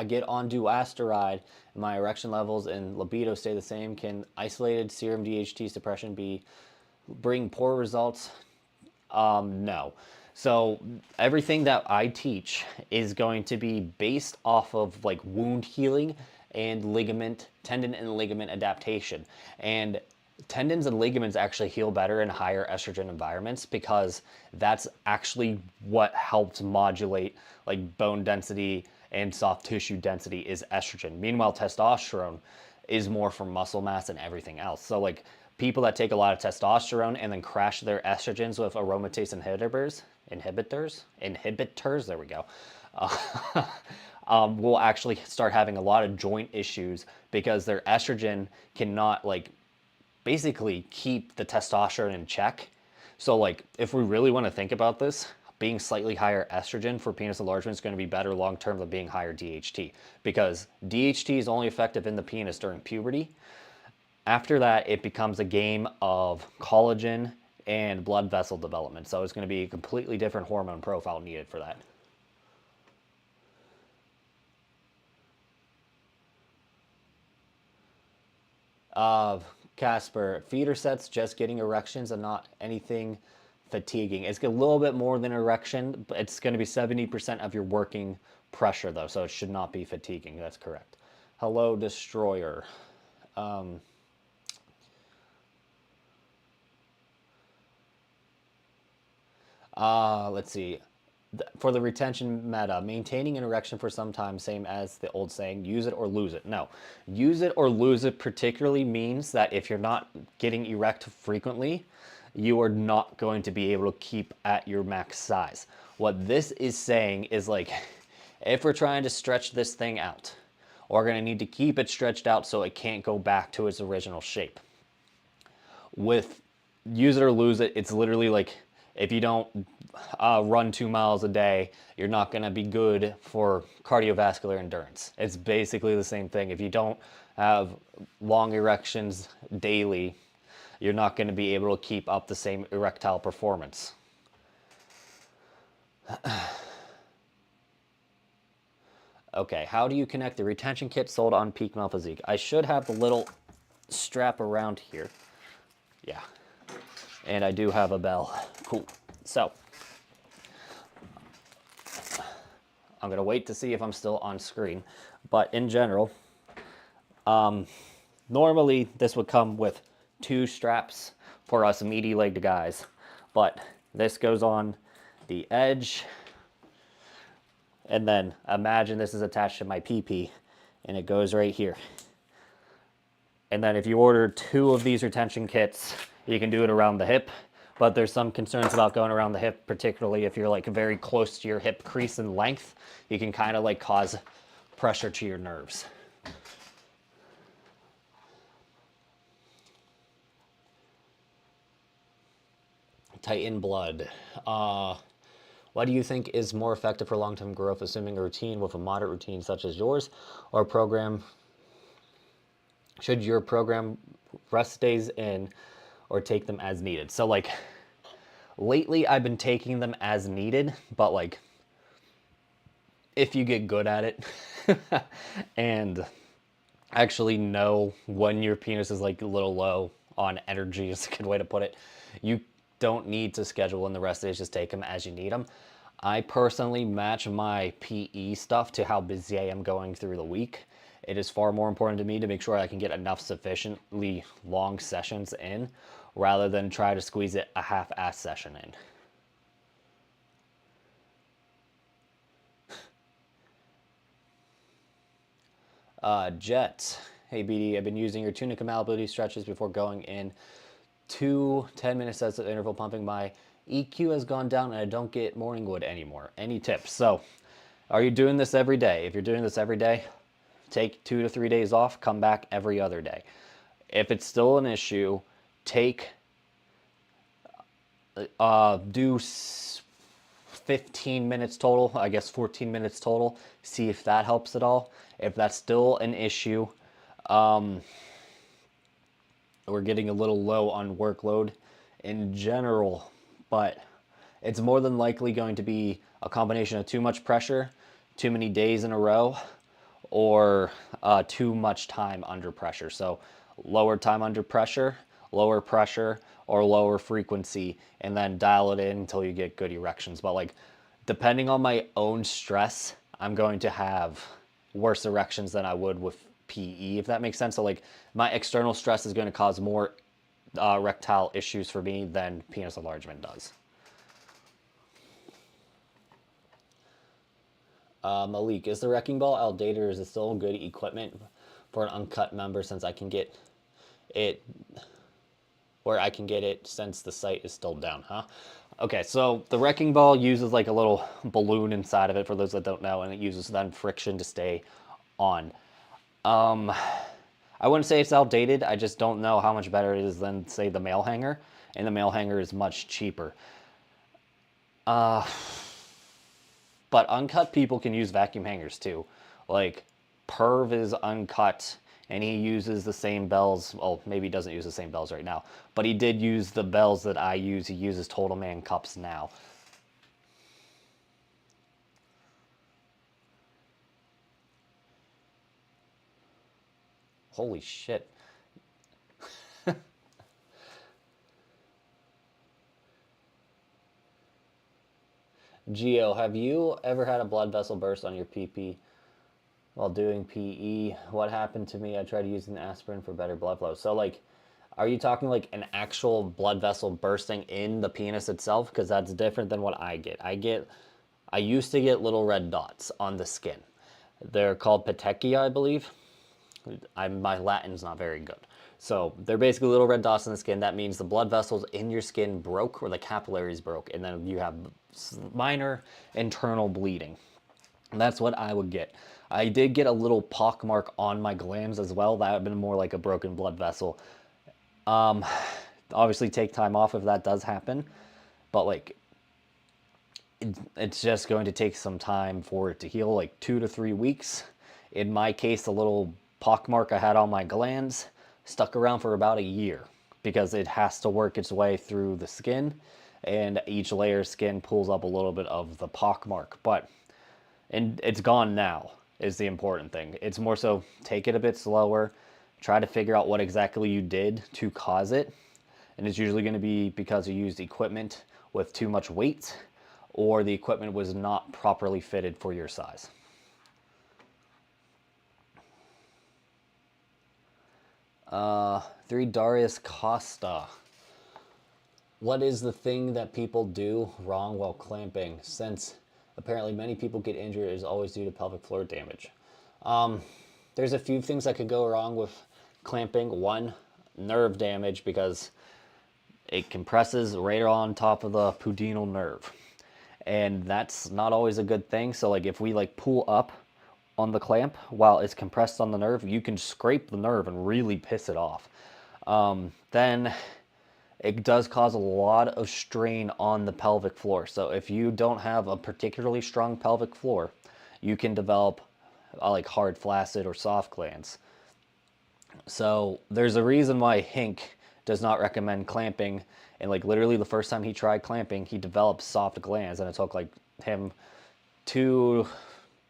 get on durasteride, my erection levels and libido stay the same. Can isolated serum DHT suppression bring poor results? No. So everything that I teach is going to be based off of like wound healing and tendon and ligament adaptation. And tendons and ligaments actually heal better in higher estrogen environments because that's actually what helps modulate like bone density and soft tissue density is estrogen. Meanwhile, testosterone is more for muscle mass and everything else. So like people that take a lot of testosterone and then crash their estrogens with aromatase inhibitors, there we go, will actually start having a lot of joint issues because their estrogen cannot like basically keep the testosterone in check. So like if we really want to think about this, being slightly higher estrogen for penis enlargement is going to be better long term than being higher DHT, because DHT is only effective in the penis during puberty. After that, it becomes a game of collagen and blood vessel development. So it's going to be a completely different hormone profile needed for that. Casper, feeder sets, just getting erections and not anything fatiguing. It's a little bit more than erection, but it's going to be 70% of your working pressure, though, so it should not be fatiguing. That's correct. Hello, Destroyer. Let's see. For the retention meta, maintaining an erection for some time, same as the old saying, use it or lose it. No, use it or lose it particularly means that if you're not getting erect frequently, you are not going to be able to keep at your max size. What this is saying is like, if we're trying to stretch this thing out, we're going to need to keep it stretched out so it can't go back to its original shape. With use it or lose it, it's literally like, if you don't run 2 miles a day, you're not going to be good for cardiovascular endurance. It's basically the same thing. If you don't have long erections daily, you're not going to be able to keep up the same erectile performance. Okay, how do you connect the retention kit sold on Peak Male Physique? I should have the little strap around here. Yeah. And I do have a bell. Cool. So, I'm going to wait to see if I'm still on screen. But in general, normally this would come with 2 straps for us meaty-legged guys. But this goes on the edge. And then imagine this is attached to my PP, and it goes right here. And then if you order 2 of these retention kits, you can do it around the hip. But there's some concerns about going around the hip, particularly if you're like very close to your hip crease in length. You can kind of like cause pressure to your nerves. Tighten blood. What do you think is more effective for long-term growth, assuming a routine with a moderate routine such as yours, or a program? Should your program rest days in or take them as needed? So like, lately I've been taking them as needed, but like, if you get good at it and actually know when your penis is like a little low on energy, is a good way to put it, you don't need to schedule in the rest days, just take them as you need them. I personally match my PE stuff to how busy I am going through the week. It is far more important to me to make sure I can get enough sufficiently long sessions in rather than try to squeeze it a half-ass session in. Jet. Hey BD, I've been using your tunica malleability stretches before going in 2 10-minute sets of interval pumping. My EQ has gone down and I don't get morning wood anymore. Any tips? So, are you doing this every day? If you're doing this every day, take 2 to 3 days off, come back every other day. If it's still an issue, do 15 minutes total, I guess 14 minutes total, see if that helps at all. If that's still an issue, we're getting a little low on workload in general, but it's more than likely going to be a combination of too much pressure, too many days in a row, or too much time under pressure. So lower time under pressure, lower pressure, or lower frequency, and then dial it in until you get good erections. But like, depending on my own stress, I'm going to have worse erections than I would with PE, if that makes sense. So like, my external stress is going to cause more erectile issues for me than penis enlargement does. Malik, is the wrecking ball outdated, or is it still good equipment for an uncut member, since I can get it where I can get it since the site is still down, huh? Okay, so the wrecking ball uses like a little balloon inside of it, for those that don't know, and it uses then friction to stay on. I wouldn't say it's outdated, I just don't know how much better it is than, say, the male hanger, and the male hanger is much cheaper. But uncut people can use vacuum hangers too. Like, Perv is uncut, and he uses the same bells. Well, maybe he doesn't use the same bells right now, but he did use the bells that I use. He uses Total Man cups now. Holy shit. Geo, have you ever had a blood vessel burst on your PP while doing PE? What happened to me? I tried using aspirin for better blood flow. So, like, are you talking like an actual blood vessel bursting in the penis itself? Because that's different than what I get. I used to get little red dots on the skin. They're called petechiae, I believe. My Latin's not very good. So they're basically little red dots in the skin. That means the blood vessels in your skin broke or the capillaries broke, and then you have minor internal bleeding. And that's what I would get. I did get a little pock mark on my glans as well. That would have been more like a broken blood vessel. Obviously take time off if that does happen, but like it's just going to take some time for it to heal, like 2 to 3 weeks. In my case, the little pock mark I had on my glands stuck around for about a year because it has to work its way through the skin, and each layer of skin pulls up a little bit of the pock mark. And it's gone now is the important thing. It's more so take it a bit slower, try to figure out what exactly you did to cause it. And it's usually going to be because you used equipment with too much weight, or the equipment was not properly fitted for your size. Three Darius Costa. What is the thing that people do wrong while clamping? Since apparently many people get injured, it is always due to pelvic floor damage. There's a few things that could go wrong with clamping. One, nerve damage, because it compresses right on top of the pudendal nerve, and that's not always a good thing. So like if we like pull up on the clamp while it's compressed on the nerve, you can scrape the nerve and really piss it off. Then it does cause a lot of strain on the pelvic floor. So if you don't have a particularly strong pelvic floor, you can develop like hard flaccid or soft glands. So there's a reason why Hink does not recommend clamping. And like literally the first time he tried clamping, he developed soft glands, and it took like him 2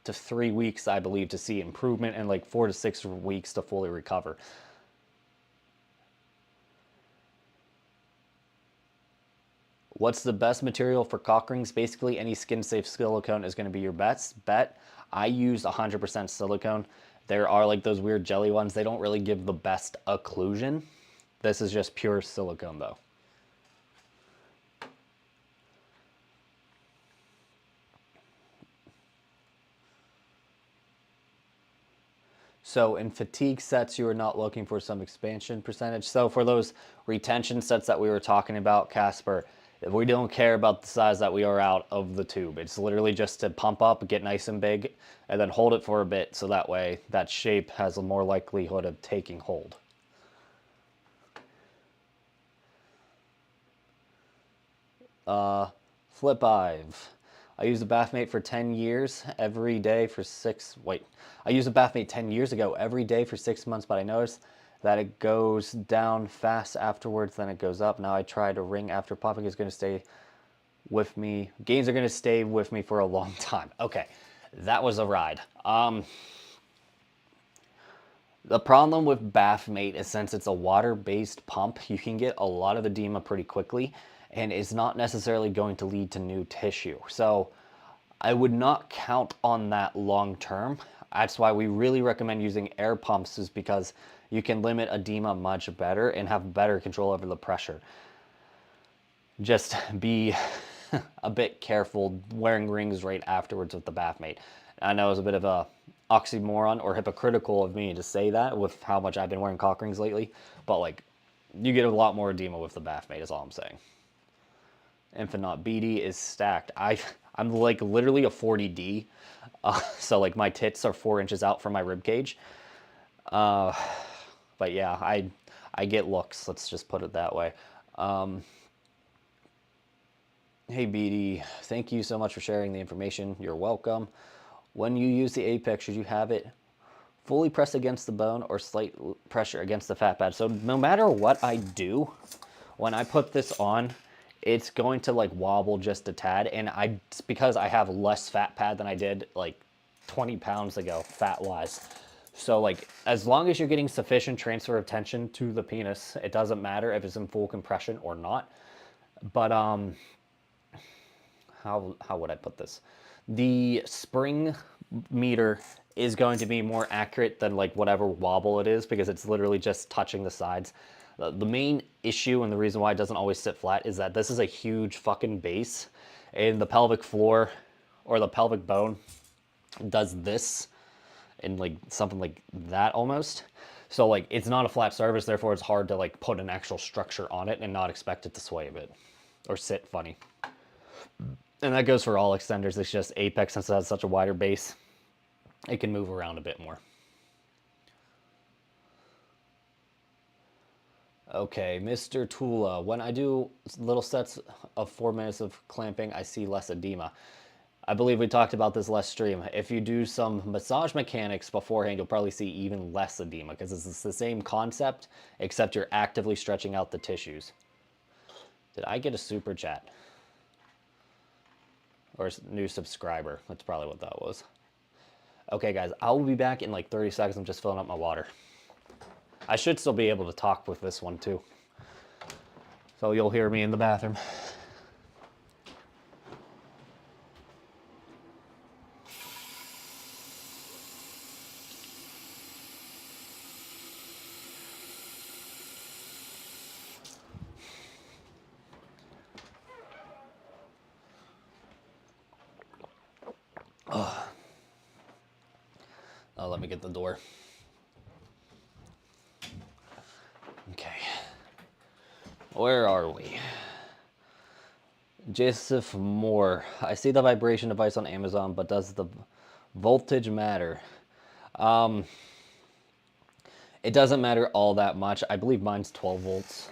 to 3 weeks, I believe, to see improvement, and like 4 to 6 weeks to fully recover. What's the best material for cock rings? Basically, any skin-safe silicone is going to be your best bet. I used 100% silicone. There are like those weird jelly ones. They don't really give the best occlusion. This is just pure silicone though. So in fatigue sets, you are not looking for some expansion percentage. So for those retention sets that we were talking about, Casper, we don't care about the size that we are out of the tube. It's literally just to pump up, get nice and big, and then hold it for a bit, so that way that shape has a more likelihood of taking hold. Flip Ive. I used a Bathmate for 10 years every day for I used a Bathmate 10 years ago every day for 6 months, but I noticed that it goes down fast afterwards, then it goes up. Now I tried a ring after popping. It's going to stay with me. Gains are going to stay with me for a long time. Okay, that was a ride. The problem with Bathmate is since it's a water-based pump, you can get a lot of edema pretty quickly, and it's not necessarily going to lead to new tissue. So I would not count on that long term. That's why we really recommend using air pumps, is because you can limit edema much better and have better control over the pressure. Just be a bit careful wearing rings right afterwards with the Bathmate. I know it's a bit of a oxymoron or hypocritical of me to say that with how much I've been wearing cock rings lately, but like you get a lot more edema with the Bathmate is all I'm saying. Infinite BD is stacked. I'm like literally a 40D, so like my tits are 4 inches out from my rib cage. But yeah, I get looks. Let's just put it that way. Hey BD, thank you so much for sharing the information. You're welcome. When you use the apex, should you have it fully pressed against the bone or slight pressure against the fat pad? So no matter what I do, when I put this on, it's going to like wobble just a tad, and it's because I have less fat pad than I did like 20 pounds ago, fat wise. So like as long as you're getting sufficient transfer of tension to the penis, it doesn't matter if it's in full compression or not. But how would I put this? The spring meter is going to be more accurate than like whatever wobble it is, because it's literally just touching the sides. The main issue and the reason why it doesn't always sit flat is that this is a huge fucking base, and the pelvic floor or the pelvic bone does this and like something like that almost. So like it's not a flat surface, therefore it's hard to like put an actual structure on it and not expect it to sway a bit or sit funny. And that goes for all extenders. It's just apex, since it has such a wider base, it can move around a bit more. Okay, Mr. Tula, when I do little sets of 4 minutes of clamping, I see less edema. I believe we talked about this last stream. If you do some massage mechanics beforehand, you'll probably see even less edema, because it's the same concept, except you're actively stretching out the tissues. Did I get a super chat? Or a new subscriber? That's probably what that was. Okay, guys, I will be back in like 30 seconds. I'm just filling up my water. I should still be able to talk with this one, too. So you'll hear me in the bathroom. Oh, let me get the door. Okay. Where are we? Joseph Moore. I see the vibration device on Amazon, but does the voltage matter? It doesn't matter all that much. I believe mine's 12 volts.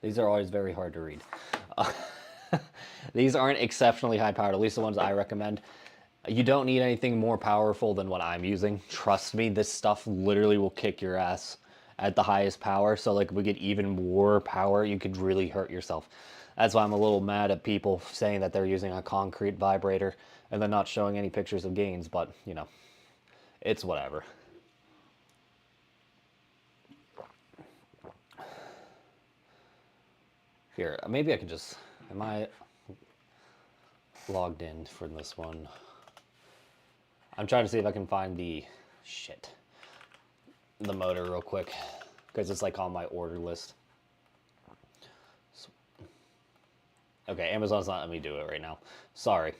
These are always very hard to read. These aren't exceptionally high powered, at least the ones I recommend. You don't need anything more powerful than what I'm using. Trust me, this stuff literally will kick your ass at the highest power. So like if we get even more power, you could really hurt yourself. That's why I'm a little mad at people saying that they're using a concrete vibrator and then not showing any pictures of gains, but you know, it's whatever. Here, maybe I could just, am I logged in for this one? I'm trying to see if I can find the motor real quick, because it's like on my order list. Okay, Amazon's not letting me do it right now. Sorry.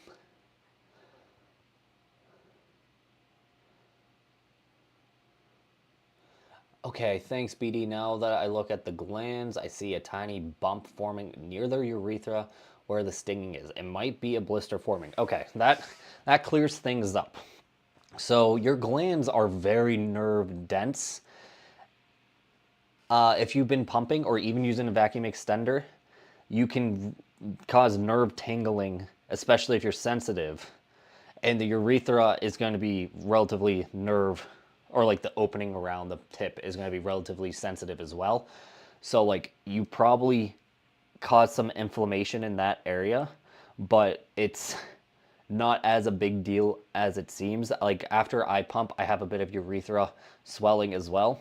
Okay, thanks BD. Now that I look at the glands, I see a tiny bump forming near the urethra where the stinging is. It might be a blister forming. Okay, that clears things up. So your glands are very nerve dense. If you've been pumping or even using a vacuum extender, you can cause nerve tingling, especially if you're sensitive. And the urethra is going to be relatively nerve, or like the opening around the tip is going to be relatively sensitive as well. So like you probably cause some inflammation in that area, but it's not as a big deal as it seems. Like after I pump, I have a bit of urethra swelling as well,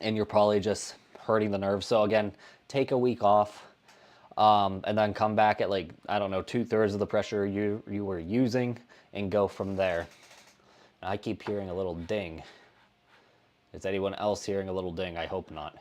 and you're probably just hurting the nerve. So again, take a week off, and then come back at like, I don't know, 2/3 of the pressure you were using, and go from there. I keep hearing a little ding. Is anyone else hearing a little ding? I hope not.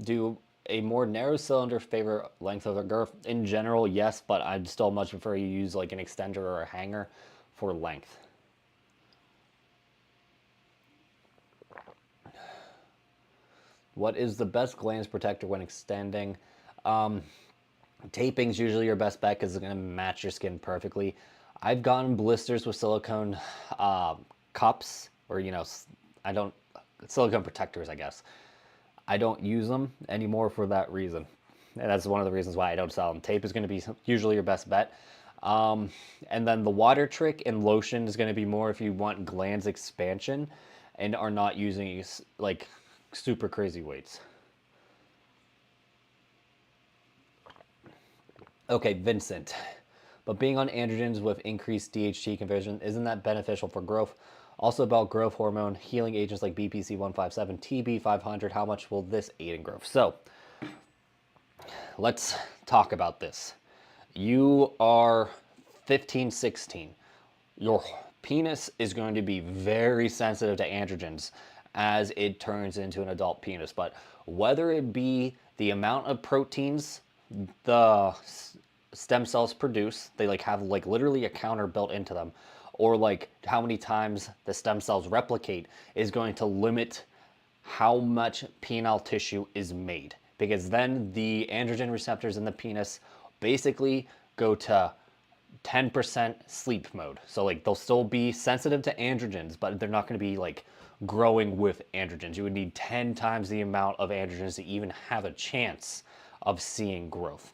Do a more narrow cylinder favor length of the girth? In general, yes, but I'd still much prefer you use like an extender or a hanger for length. What is the best glands protector when extending? Taping's usually your best bet because it's going to match your skin perfectly. I've gotten blisters with silicone cups, or you know, silicone protectors, I guess. I don't use them anymore for that reason. And that's one of the reasons why I don't sell them. Tape is going to be usually your best bet. And then the water trick and lotion is going to be more if you want glands expansion and are not using like super crazy weights. Okay, Vincent. but being on androgens with increased DHT conversion, isn't that beneficial for growth? Also about growth hormone, healing agents like BPC-157, TB-500, how much will this aid in growth? So let's talk about this. You are 15, 16. Your penis is going to be very sensitive to androgens as it turns into an adult penis. But whether it be the amount of proteins the stem cells produce, they like have like literally a counter built into them, or like how many times the stem cells replicate is going to limit how much penile tissue is made, because then the androgen receptors in the penis basically go to 10% sleep mode. So like they'll still be sensitive to androgens, but they're not going to be like growing with androgens. You would need 10 times the amount of androgens to even have a chance of seeing growth.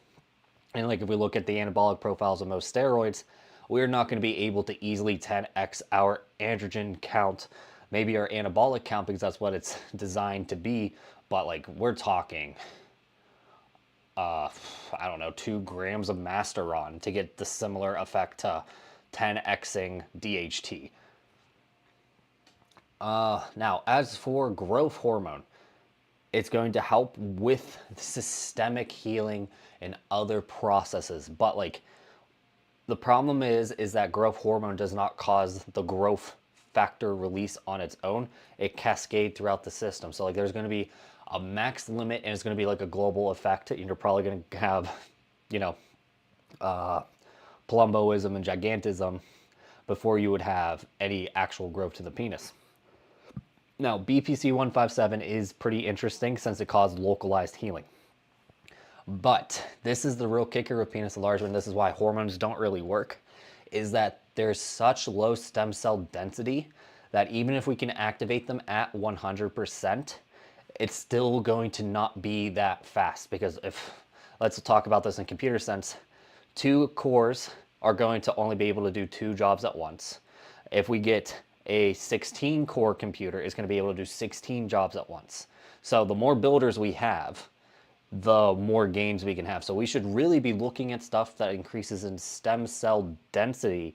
And like if we look at the anabolic profiles of most steroids, we're not going to be able to easily 10x our androgen count, maybe our anabolic count, because that's what it's designed to be. But like we're talking, I don't know, 2 grams of Masteron to get the similar effect to 10xing DHT. Now, as for growth hormone, it's going to help with systemic healing and other processes. But like the problem is that growth hormone does not cause the growth factor release on its own. It cascades throughout the system. So like there's going to be a max limit, and it's going to be like a global effect. And you're probably going to have, you know, plumboism and gigantism before you would have any actual growth to the penis. Now, BPC-157 is pretty interesting since it caused localized healing. But this is the real kicker with penis enlargement. This is why hormones don't really work, is that there's such low stem cell density that even if we can activate them at 100%, it's still going to not be that fast. Because if, let's talk about this in computer sense, 2 cores are going to only be able to do 2 jobs at once. If we get a 16 core computer, it's going to be able to do 16 jobs at once. So the more builders we have, the more gains we can have. So we should really be looking at stuff that increases in stem cell density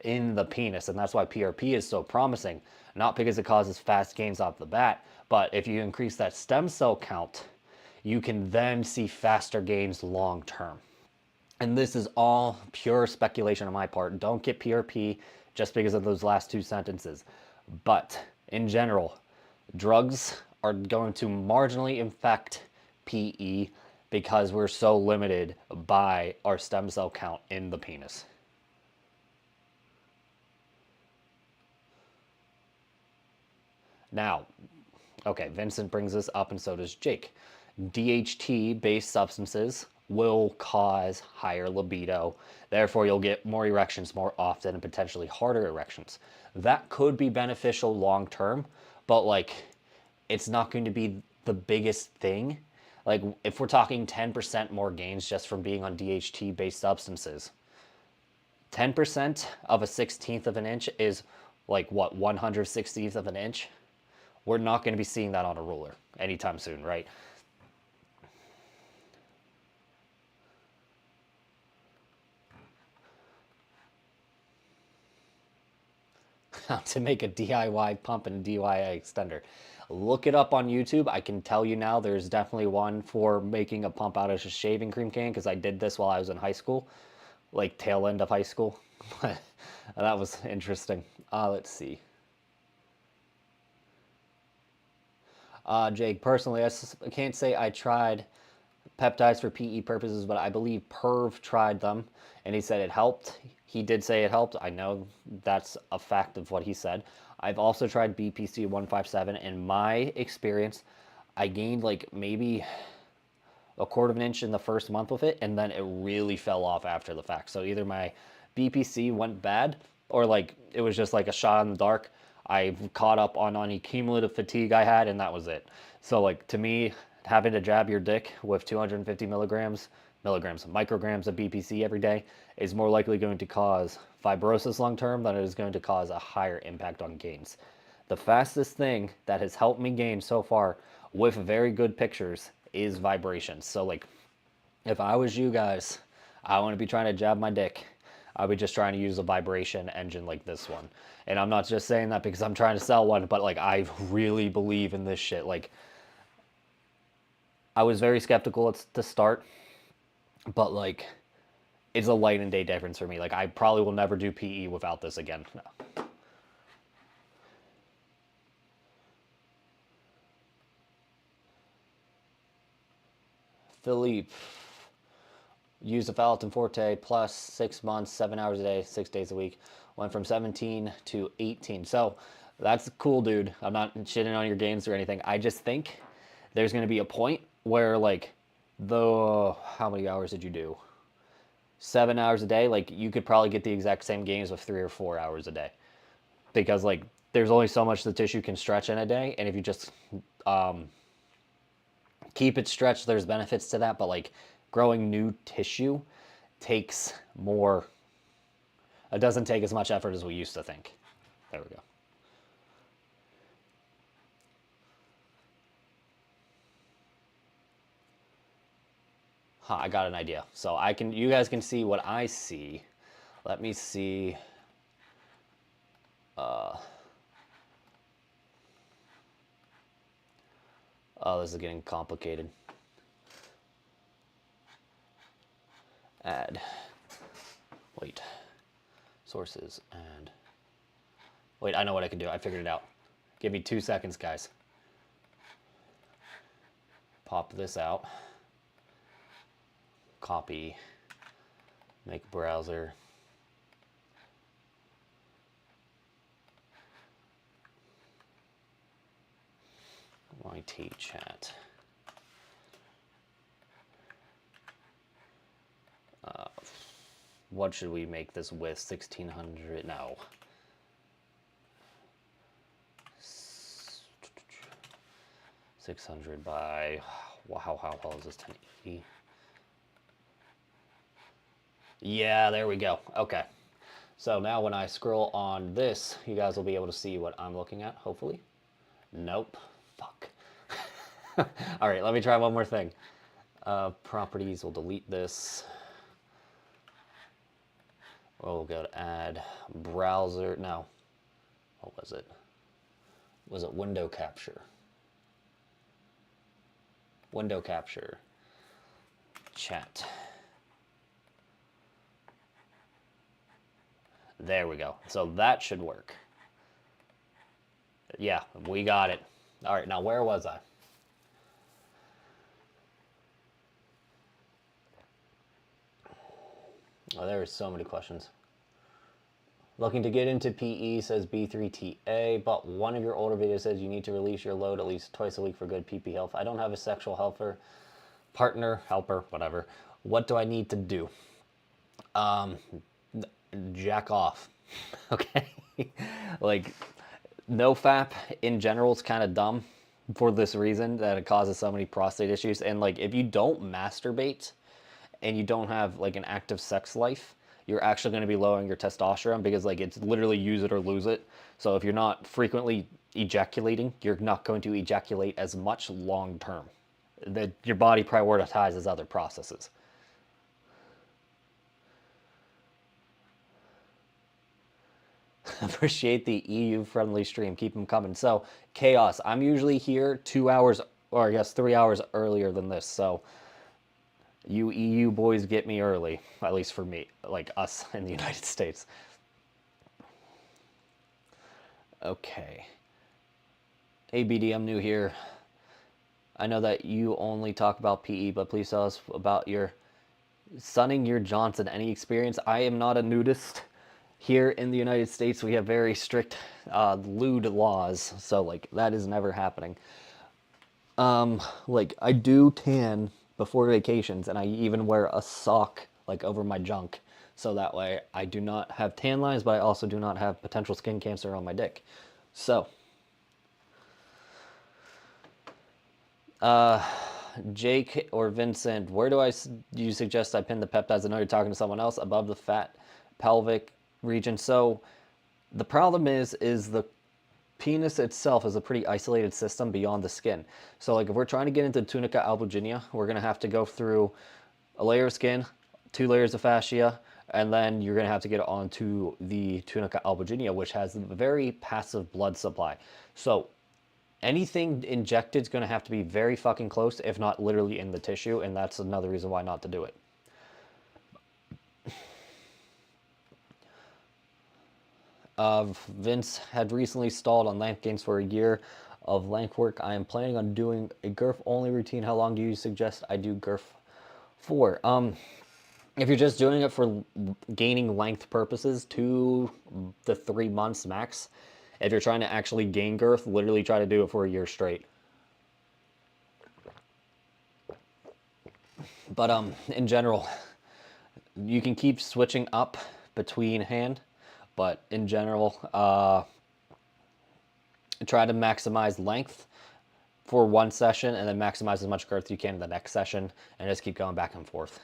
in the penis. And that's why PRP is so promising. Not because it causes fast gains off the bat, but if you increase that stem cell count, you can then see faster gains long term. And this is all pure speculation on my part. Don't get PRP just because of those last 2 sentences. But in general, drugs are going to marginally affect PE because we're so limited by our stem cell count in the penis. Now, okay, Vincent brings this up and so does Jake. DHT-based substances will cause higher libido. Therefore, you'll get more erections more often and potentially harder erections. That could be beneficial long term, but like it's not going to be the biggest thing. Like if we're talking 10% more gains just from being on DHT-based substances, 10% of a 16th of an inch is like what, 1/160th of an inch? We're not going to be seeing that on a ruler anytime soon, right? To make a DIY pump and DIY extender. Look it up on YouTube. I can tell you now there's definitely one for making a pump out of a shaving cream can, because I did this while I was in high school, like tail end of high school. That was interesting. Let's see. Jake, personally, I can't say I tried peptides for PE purposes, but I believe Perv tried them and he said it helped. He did say it helped. I know that's a fact of what he said. I've also tried BPC-157. In my experience, I gained like maybe a 1/4 of an inch in the first month with it, and then it really fell off after the fact. So either my BPC went bad, or like it was just like a shot in the dark. I caught up on any cumulative fatigue I had, and that was it. So like to me, having to jab your dick with 250 micrograms of BPC every day is more likely going to cause fibrosis long term than it is going to cause a higher impact on gains. The fastest thing that has helped me gain so far with very good pictures is vibrations. So like if I was you guys, I want to be trying to jab my dick. I would just trying to use a vibration engine like this one. And I'm not just saying that because I'm trying to sell one, but like I really believe in this shit. Like I was very skeptical at the start, but like it's a light and day difference for me. Like I probably will never do PE without this again. No. Philippe used a Phalanton Forte plus 6 months, 7 hours a day, 6 days a week. Went from 17 to 18. So that's cool, dude. I'm not shitting on your gains or anything. I just think there's going to be a point where, like, how many hours did you do? 7 hours a day. Like, you could probably get the exact same gains with 3 or 4 hours a day. Because, like, there's only so much the tissue can stretch in a day. And if you just keep it stretched, there's benefits to that. But, like, growing new tissue takes more. It doesn't take as much effort as we used to think. There we go. I got an idea. So you guys can see what I see. Let me see. Oh, this is getting complicated. Add. Wait. Sources and. Wait, I know what I can do. I figured it out. Give me 2 seconds, guys. Pop this out. Copy. Make browser. YT chat. What should we make this with? 1600? No. 600 by, how tall is this? 1080? Yeah, there we go. Okay. So now when I scroll on this, you guys will be able to see what I'm looking at, hopefully. Nope. Fuck. All right, let me try one more thing. Properties, we'll delete this. We'll go to add browser. No. What was it? Was it window capture? Window capture. Chat. There we go. So that should work. Yeah, we got it. All right, now where was I? Oh, there are so many questions. Looking to get into PE, says B3TA, but one of your older videos says you need to release your load at least twice a week for good PP health. I don't have a sexual helper, helper, whatever. What do I need to do? Jack off. Okay? Like, no FAP in general is kind of dumb for this reason, that it causes so many prostate issues. And like, if you don't masturbate and you don't have like an active sex life, you're actually going to be lowering your testosterone, because like it's literally use it or lose it. So if you're not frequently ejaculating, you're not going to ejaculate as much long term. That your body prioritizes other processes. Appreciate the EU friendly stream. Keep them coming. So Chaos, I'm usually here 2 hours, or I guess 3 hours earlier than this. So you EU boys get me early, at least for me, like us in the United States. Okay. ABD, I'm new here. I know that you only talk about PE, but please tell us about your sunning your Johnson. Any experience? I am not a nudist. Here in the United States, we have very strict lewd laws, so like that is never happening. Like I do tan before vacations, and I even wear a sock like over my junk, so that way I do not have tan lines, but I also do not have potential skin cancer on my dick. So, Jake or Vincent, where do you suggest I pin the peptides? I know you're talking to someone else. Above the fat pelvic region. So the problem is the penis itself is a pretty isolated system beyond the skin. So like if we're trying to get into tunica albuginea, we're going to have to go through a layer of skin, 2 layers of fascia, And then you're going to have to get onto the tunica albuginea, which has a very passive blood supply. So anything injected is going to have to be very fucking close, if not literally in the tissue, and that's another reason why not to do it. Vince had recently stalled on length gains for a year of length work. I am planning on doing a girth only routine. How long do you suggest I do girth for? If you're just doing it for gaining length purposes, 2 to 3 months max. If you're trying to actually gain girth, literally try to do it for a year straight. But in general, you can keep switching up between hand, but in general, try to maximize length for one session and then maximize as much girth you can in the next session and just keep going back and forth.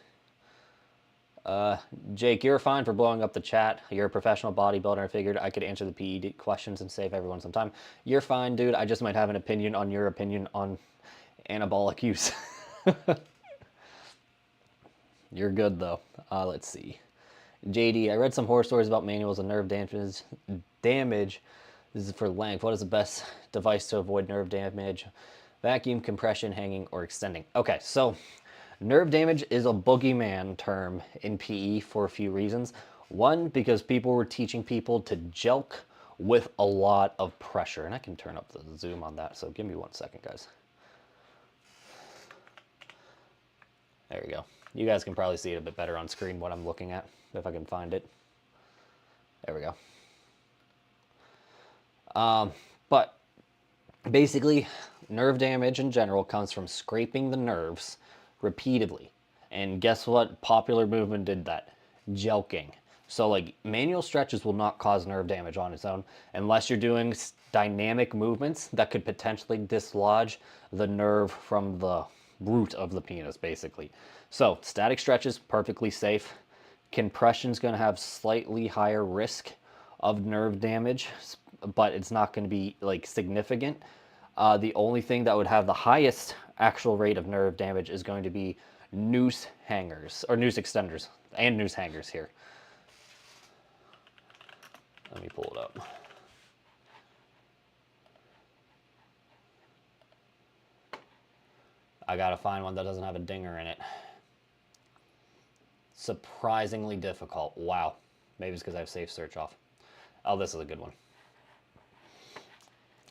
Jake, you're fine for blowing up the chat. You're a professional bodybuilder. I figured I could answer the PE questions and save everyone some time. You're fine, dude. I just might have an opinion on your opinion on anabolic use. You're good, though. Let's see. JD, I read some horror stories about manuals and nerve damage. This is for length. What is the best device to avoid nerve damage? Vacuum, compression, hanging, or extending. Okay, so nerve damage is a boogeyman term in PE for a few reasons. One, because people were teaching people to jelk with a lot of pressure. And I can turn up the zoom on that, so give me 1 second, guys. There we go. You guys can probably see it a bit better on screen what I'm looking at, if I can find it. There we go. But basically, nerve damage in general comes from scraping the nerves repeatedly. And guess what popular movement did that? Jelking. So like manual stretches will not cause nerve damage on its own unless you're doing dynamic movements that could potentially dislodge the nerve from the root of the penis, basically. So static stretches, perfectly safe. Compression's going to have slightly higher risk of nerve damage, but it's not going to be like significant. The only thing that would have the highest actual rate of nerve damage is going to be noose hangers, or noose extenders, and noose hangers here. Let me pull it up. I gotta find one that doesn't have a dinger in it. Surprisingly difficult. Wow. Maybe it's because I have safe search off. Oh, this is a good one.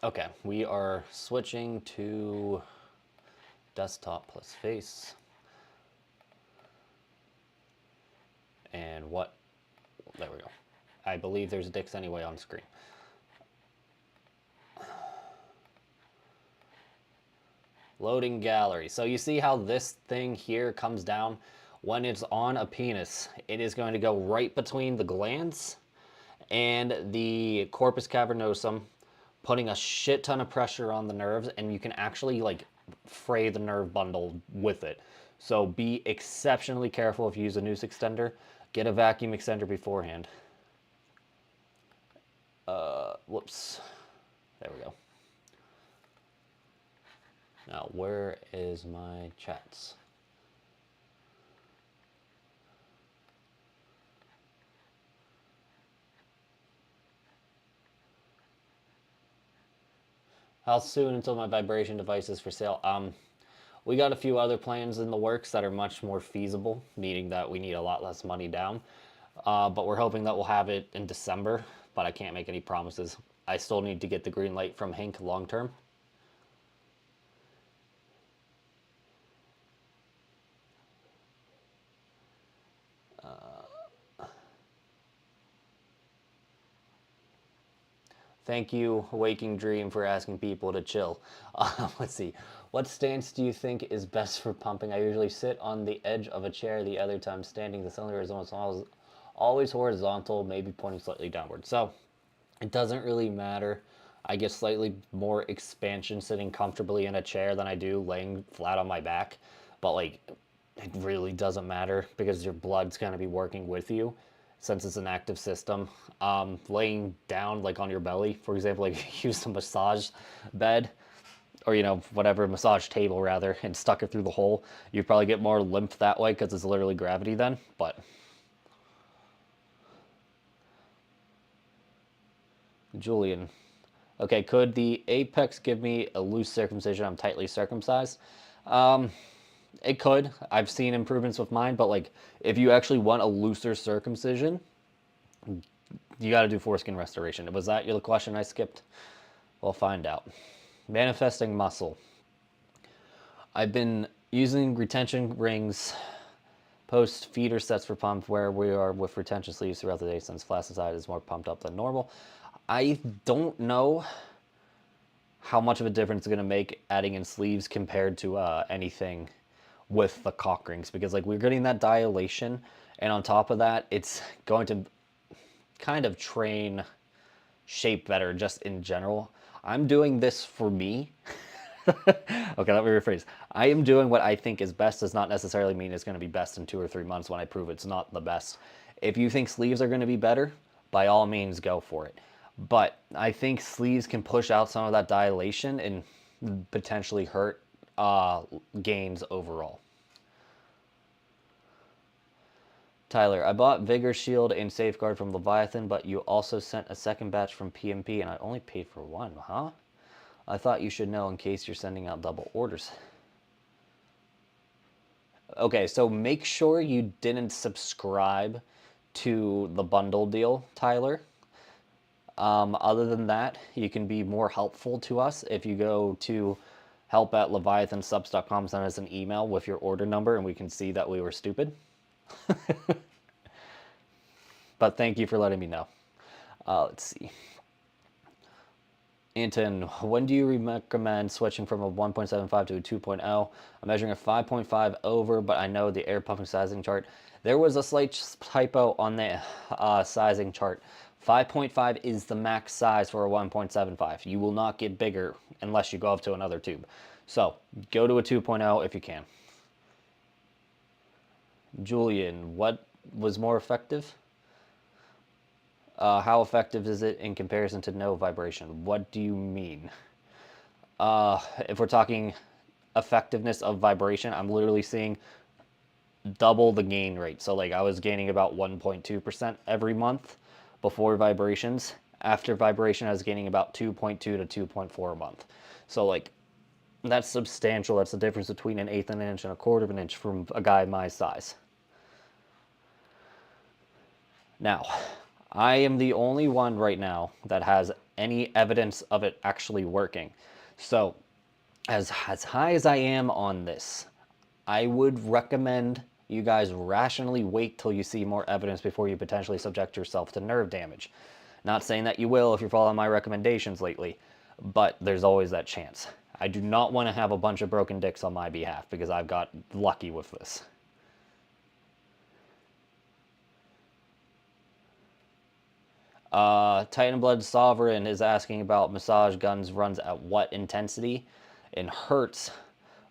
Okay, we are switching to desktop plus face. And what? There we go. I believe there's dicks anyway on screen. Loading gallery. So you see how this thing here comes down? When it's on a penis, it is going to go right between the glans and the corpus cavernosum, putting a shit ton of pressure on the nerves, and you can actually like fray the nerve bundle with it. So be exceptionally careful if you use a noose extender. Get a vacuum extender beforehand. Whoops. There we go. Now, where is my chats? How soon until my vibration device is for sale? We got a few other plans in the works that are much more feasible, meaning that we need a lot less money down. But we're hoping that we'll have it in December, but I can't make any promises. I still need to get the green light from Hank long term. Thank you, Waking Dream, for asking people to chill. Let's see. What stance do you think is best for pumping? I usually sit on the edge of a chair. The other time standing, the cylinder is always horizontal, maybe pointing slightly downward. So it doesn't really matter. I get slightly more expansion sitting comfortably in a chair than I do laying flat on my back. But like, it really doesn't matter because your blood's going to be working with you. Since it's an active system, laying down like on your belly, for example, like use a massage bed or, you know, whatever, massage table rather, and stuck it through the hole, you'd probably get more lymph that way because it's literally gravity then. But Julian. Okay, could the apex give me a loose circumcision? I'm tightly circumcised. It could. I've seen improvements with mine, but like if you actually want a looser circumcision, you got to do foreskin restoration. Was that your question I skipped? We'll find out. Manifesting muscle. I've been using retention rings post feeder sets for pump where we are with retention sleeves throughout the day since flaccid side is more pumped up than normal. I don't know how much of a difference it's going to make adding in sleeves compared to anything with the cock rings, because like we're getting that dilation, and on top of that it's going to kind of train shape better just in general. I'm doing this for me. Okay, let me rephrase. I am doing what I think is best does not necessarily mean it's going to be best in 2 or 3 months when I prove it's not the best. If you think sleeves are going to be better, by all means go for it. But I think sleeves can push out some of that dilation and potentially hurt gains overall. Tyler, I bought Vigor Shield and Safeguard from Leviathan, but you also sent a second batch from PMP and I only paid for one, huh? I thought you should know in case you're sending out double orders. Okay, so make sure you didn't subscribe to the bundle deal, Tyler. Other than that, you can be more helpful to us if you go to help@leviathansubs.com, send us an email with your order number and we can see that we were stupid. But thank you for letting me know. Let's see. Anton, when do you recommend switching from a 1.75 to a 2.0? I'm measuring a 5.5 over, but I know the air pumping sizing chart. There was a slight typo on the sizing chart. 5.5 is the max size for a 1.75. You will not get bigger unless you go up to another tube. So go to a 2.0 if you can. Julian, what was more effective? How effective is it in comparison to no vibration? What do you mean? If we're talking effectiveness of vibration, I'm literally seeing double the gain rate. So like I was gaining about 1.2% every month before vibrations. After vibration, I was gaining about 2.2 to 2.4 a month. So like that's substantial. That's the difference between an 1/8 of an inch and a 1/4 of an inch from a guy my size. Now, I am the only one right now that has any evidence of it actually working. So, as high as I am on this, I would recommend you guys rationally wait till you see more evidence before you potentially subject yourself to nerve damage. Not saying that you will if you're following my recommendations lately, but there's always that chance. I do not want to have a bunch of broken dicks on my behalf because I've got lucky with this. Titan Blood Sovereign is asking about massage guns runs at what intensity in hertz,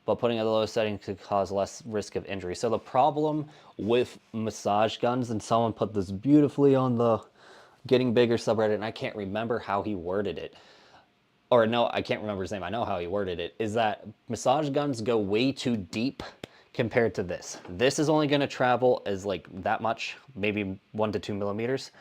but putting at the lowest setting could cause less risk of injury. So the problem with massage guns, and someone put this beautifully on the Getting Bigger subreddit, and I can't remember how he worded it. Or no, I can't remember his name. I know how he worded it. Is that massage guns go way too deep compared to this. This is only going to travel as like that much, maybe 1 to 2 millimeters.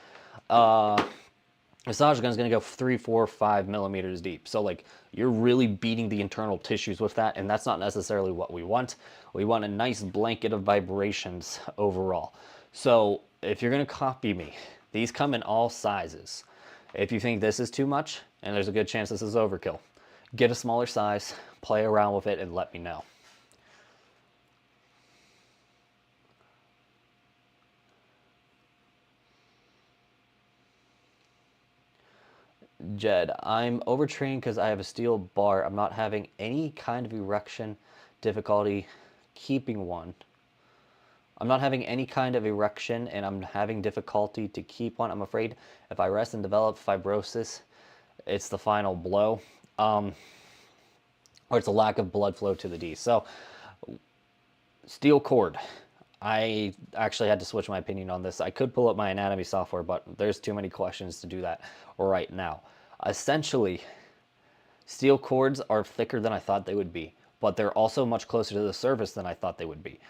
Massage gun is going to go 3, 4, 5 millimeters deep. So like you're really beating the internal tissues with that, and that's not necessarily what we want. We want a nice blanket of vibrations overall. So if you're going to copy me, these come in all sizes. If you think this is too much, and there's a good chance this is overkill, get a smaller size, play around with it, and let me know. Jed, I'm overtrained because I have a steel bar. I'm not having any kind of erection difficulty keeping one. I'm not having any kind of erection and I'm having difficulty to keep one. I'm afraid if I rest and develop fibrosis, it's the final blow. Or it's a lack of blood flow to the D. So, steel cord. I actually had to switch my opinion on this. I could pull up my anatomy software, but there's too many questions to do that right now. Essentially, steel cords are thicker than I thought they would be, but they're also much closer to the surface than I thought they would be.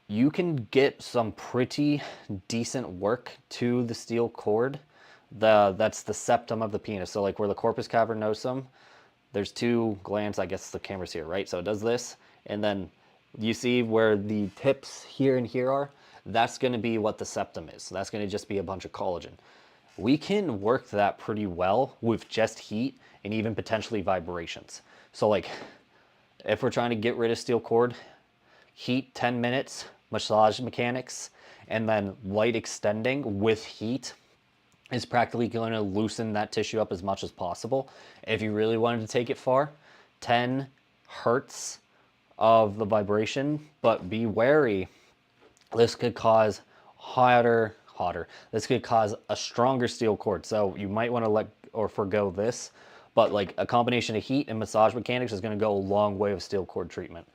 You can get some pretty decent work to the steel cord That's the septum of the penis. So like where the corpus cavernosum, there's two glands. I guess the camera's here, right? So it does this, and then you see where the tips here and here are. That's going to be what the septum is. So that's going to just be a bunch of collagen. We can work that pretty well with just heat and even potentially vibrations. So like if we're trying to get rid of steel cord, heat 10 minutes, massage mechanics, and then light extending with heat is practically going to loosen that tissue up as much as possible. If you really wanted to take it far, 10 hertz of the vibration, but be wary. This could cause hotter. This could cause a stronger steel cord. So you might want to let or forgo this, but like a combination of heat and massage mechanics is going to go a long way with steel cord treatment.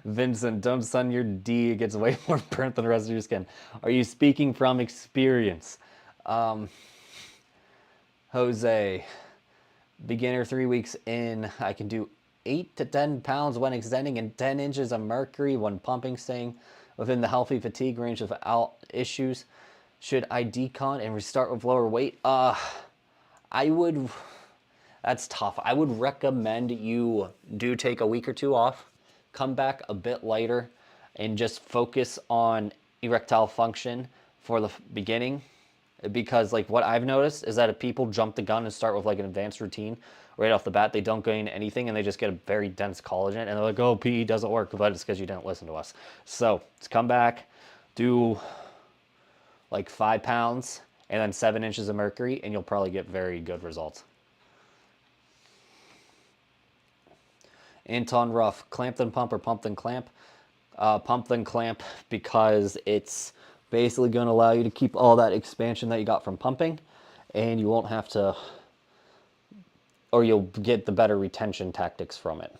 Vincent, don't sun your D. It gets way more burnt than the rest of your skin. Are you speaking from experience? Jose, beginner 3 weeks in. I can do 8 to 10 pounds when extending and 10 inches of mercury when pumping, staying within the healthy fatigue range without issues. Should I decon and restart with lower weight? I would, that's tough. I would recommend you do take a week or two off, come back a bit lighter, and just focus on erectile function for the beginning. Because like what I've noticed is that if people jump the gun and start with like an advanced routine right off the bat, they don't gain anything and they just get a very dense collagen and they're like, oh, PE doesn't work, but it's because you didn't listen to us. So let's come back, do like 5 pounds and then 7 inches of mercury, and you'll probably get very good results. Anton Ruff, clamp then pump or pump then clamp? Pump then clamp, because it's basically going to allow you to keep all that expansion that you got from pumping, and you won't have to, or you'll get the better retention tactics from it.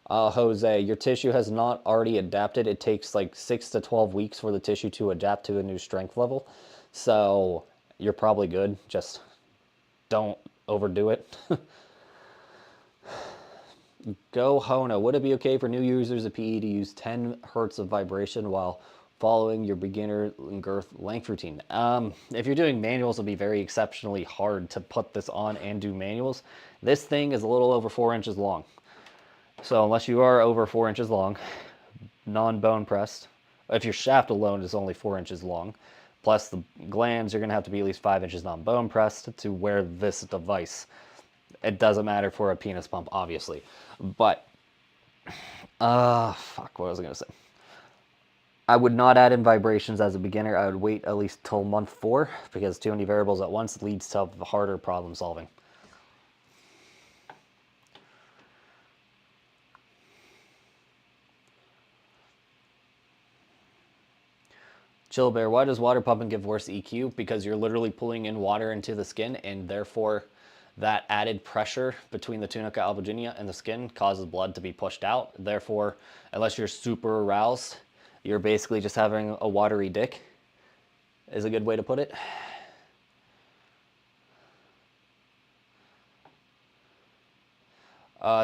Jose, your tissue has not already adapted. It takes like 6 to 12 weeks for the tissue to adapt to a new strength level. So you're probably good. Just don't overdo it. Go Hona, would it be okay for new users of PE to use 10 hertz of vibration while following your beginner girth length routine? If you're doing manuals, it'll be very exceptionally hard to put this on and do manuals. This thing is a little over 4 inches long. So unless you are over 4 inches long, non-bone pressed, if your shaft alone is only 4 inches long, plus the glands, you're going to have to be at least 5 inches non-bone pressed to wear this device. It doesn't matter for a penis pump, obviously. But, fuck, what was I going to say? I would not add in vibrations as a beginner. I would wait at least till month 4, because too many variables at once leads to harder problem solving. Chill Bear, why does water pumping give worse EQ? Because you're literally pulling in water into the skin, and therefore that added pressure between the tunica albuginea and the skin causes blood to be pushed out. Therefore, unless you're super aroused, you're basically just having a watery dick, is a good way to put it.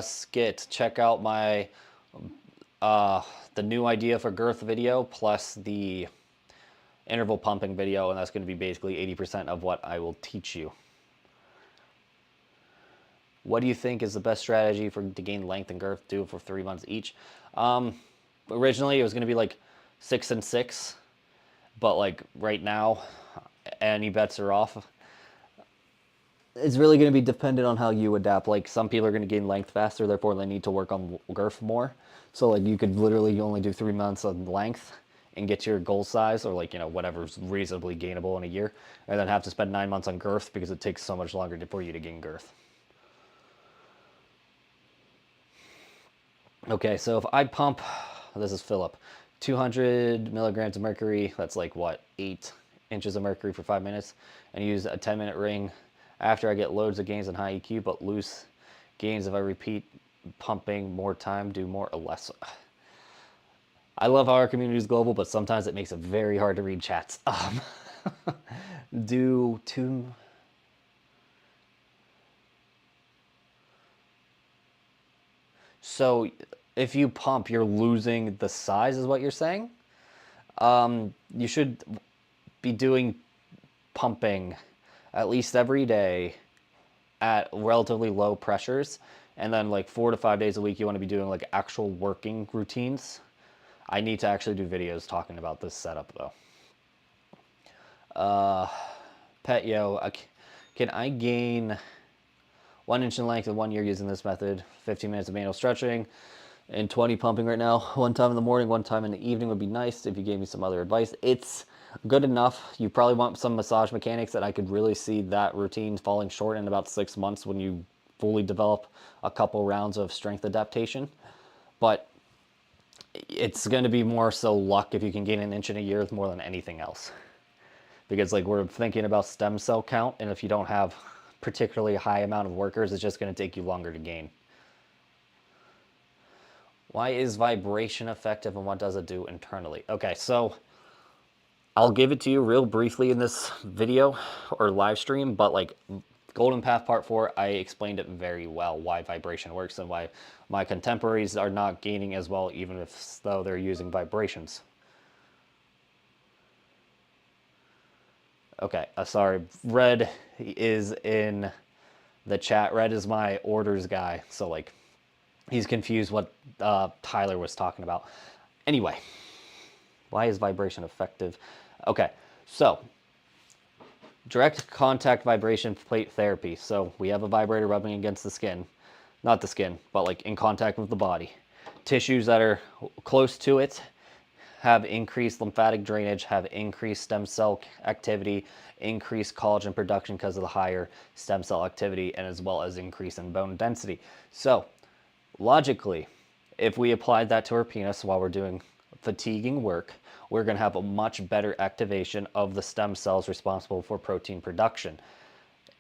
Skit, check out my the new idea for girth video plus the interval pumping video, and that's going to be basically 80% of what I will teach you. What do you think is the best strategy to gain length and girth? Do it for 3 months each. Originally it was going to be like 6 and 6, but like right now, any bets are off. It's really going to be dependent on how you adapt. Like some people are going to gain length faster, therefore they need to work on girth more. So like you could literally only do 3 months of length and get your goal size, or like, you know, whatever's reasonably gainable in a year, and then have to spend 9 months on girth because it takes so much longer for you to gain girth. Okay, so if I pump, this is Philip, 200 milligrams of mercury, that's like what, 8 inches of mercury for 5 minutes, and use a 10-minute ring. After I get loads of gains in high EQ, but loose gains if I repeat pumping more time, do more or less. I love how our community is global, but sometimes it makes it very hard to read chats. Do 2... So if you pump, you're losing the size, is what you're saying? You should be doing pumping at least every day at relatively low pressures, and then like 4 to 5 days a week you want to be doing like actual working routines. I need to actually do videos talking about this setup though. Pet yo, can I gain 1 inch in length in 1 year using this method? 15 minutes of manual stretching and 20 pumping right now. 1 time in the morning, 1 time in the evening would be nice if you gave me some other advice. It's good enough. You probably want some massage mechanics, that I could really see that routine falling short in about 6 months when you fully develop a couple rounds of strength adaptation. But it's going to be more so luck if you can gain 1 inch in a year more than anything else. Because like we're thinking about stem cell count, and if you don't have particularly high amount of workers, it's just going to take you longer to gain. Why is vibration effective and what does it do internally? Okay, so I'll give it to you real briefly in this video or live stream, but like Golden Path Part 4, I explained it very well, why vibration works and why my contemporaries are not gaining as well, even if though they're using vibrations. Okay, sorry, Red is in the chat. Red is my orders guy, so like he's confused what Tyler was talking about. Anyway, why is vibration effective? Okay, so direct contact vibration plate therapy. So we have a vibrator rubbing against the skin, not the skin, but like in contact with the body. Tissues that are close to it have increased lymphatic drainage, have increased stem cell activity, increased collagen production because of the higher stem cell activity, and as well as increase in bone density. So logically, if we applied that to our penis while we're doing fatiguing work, we're going to have a much better activation of the stem cells responsible for protein production.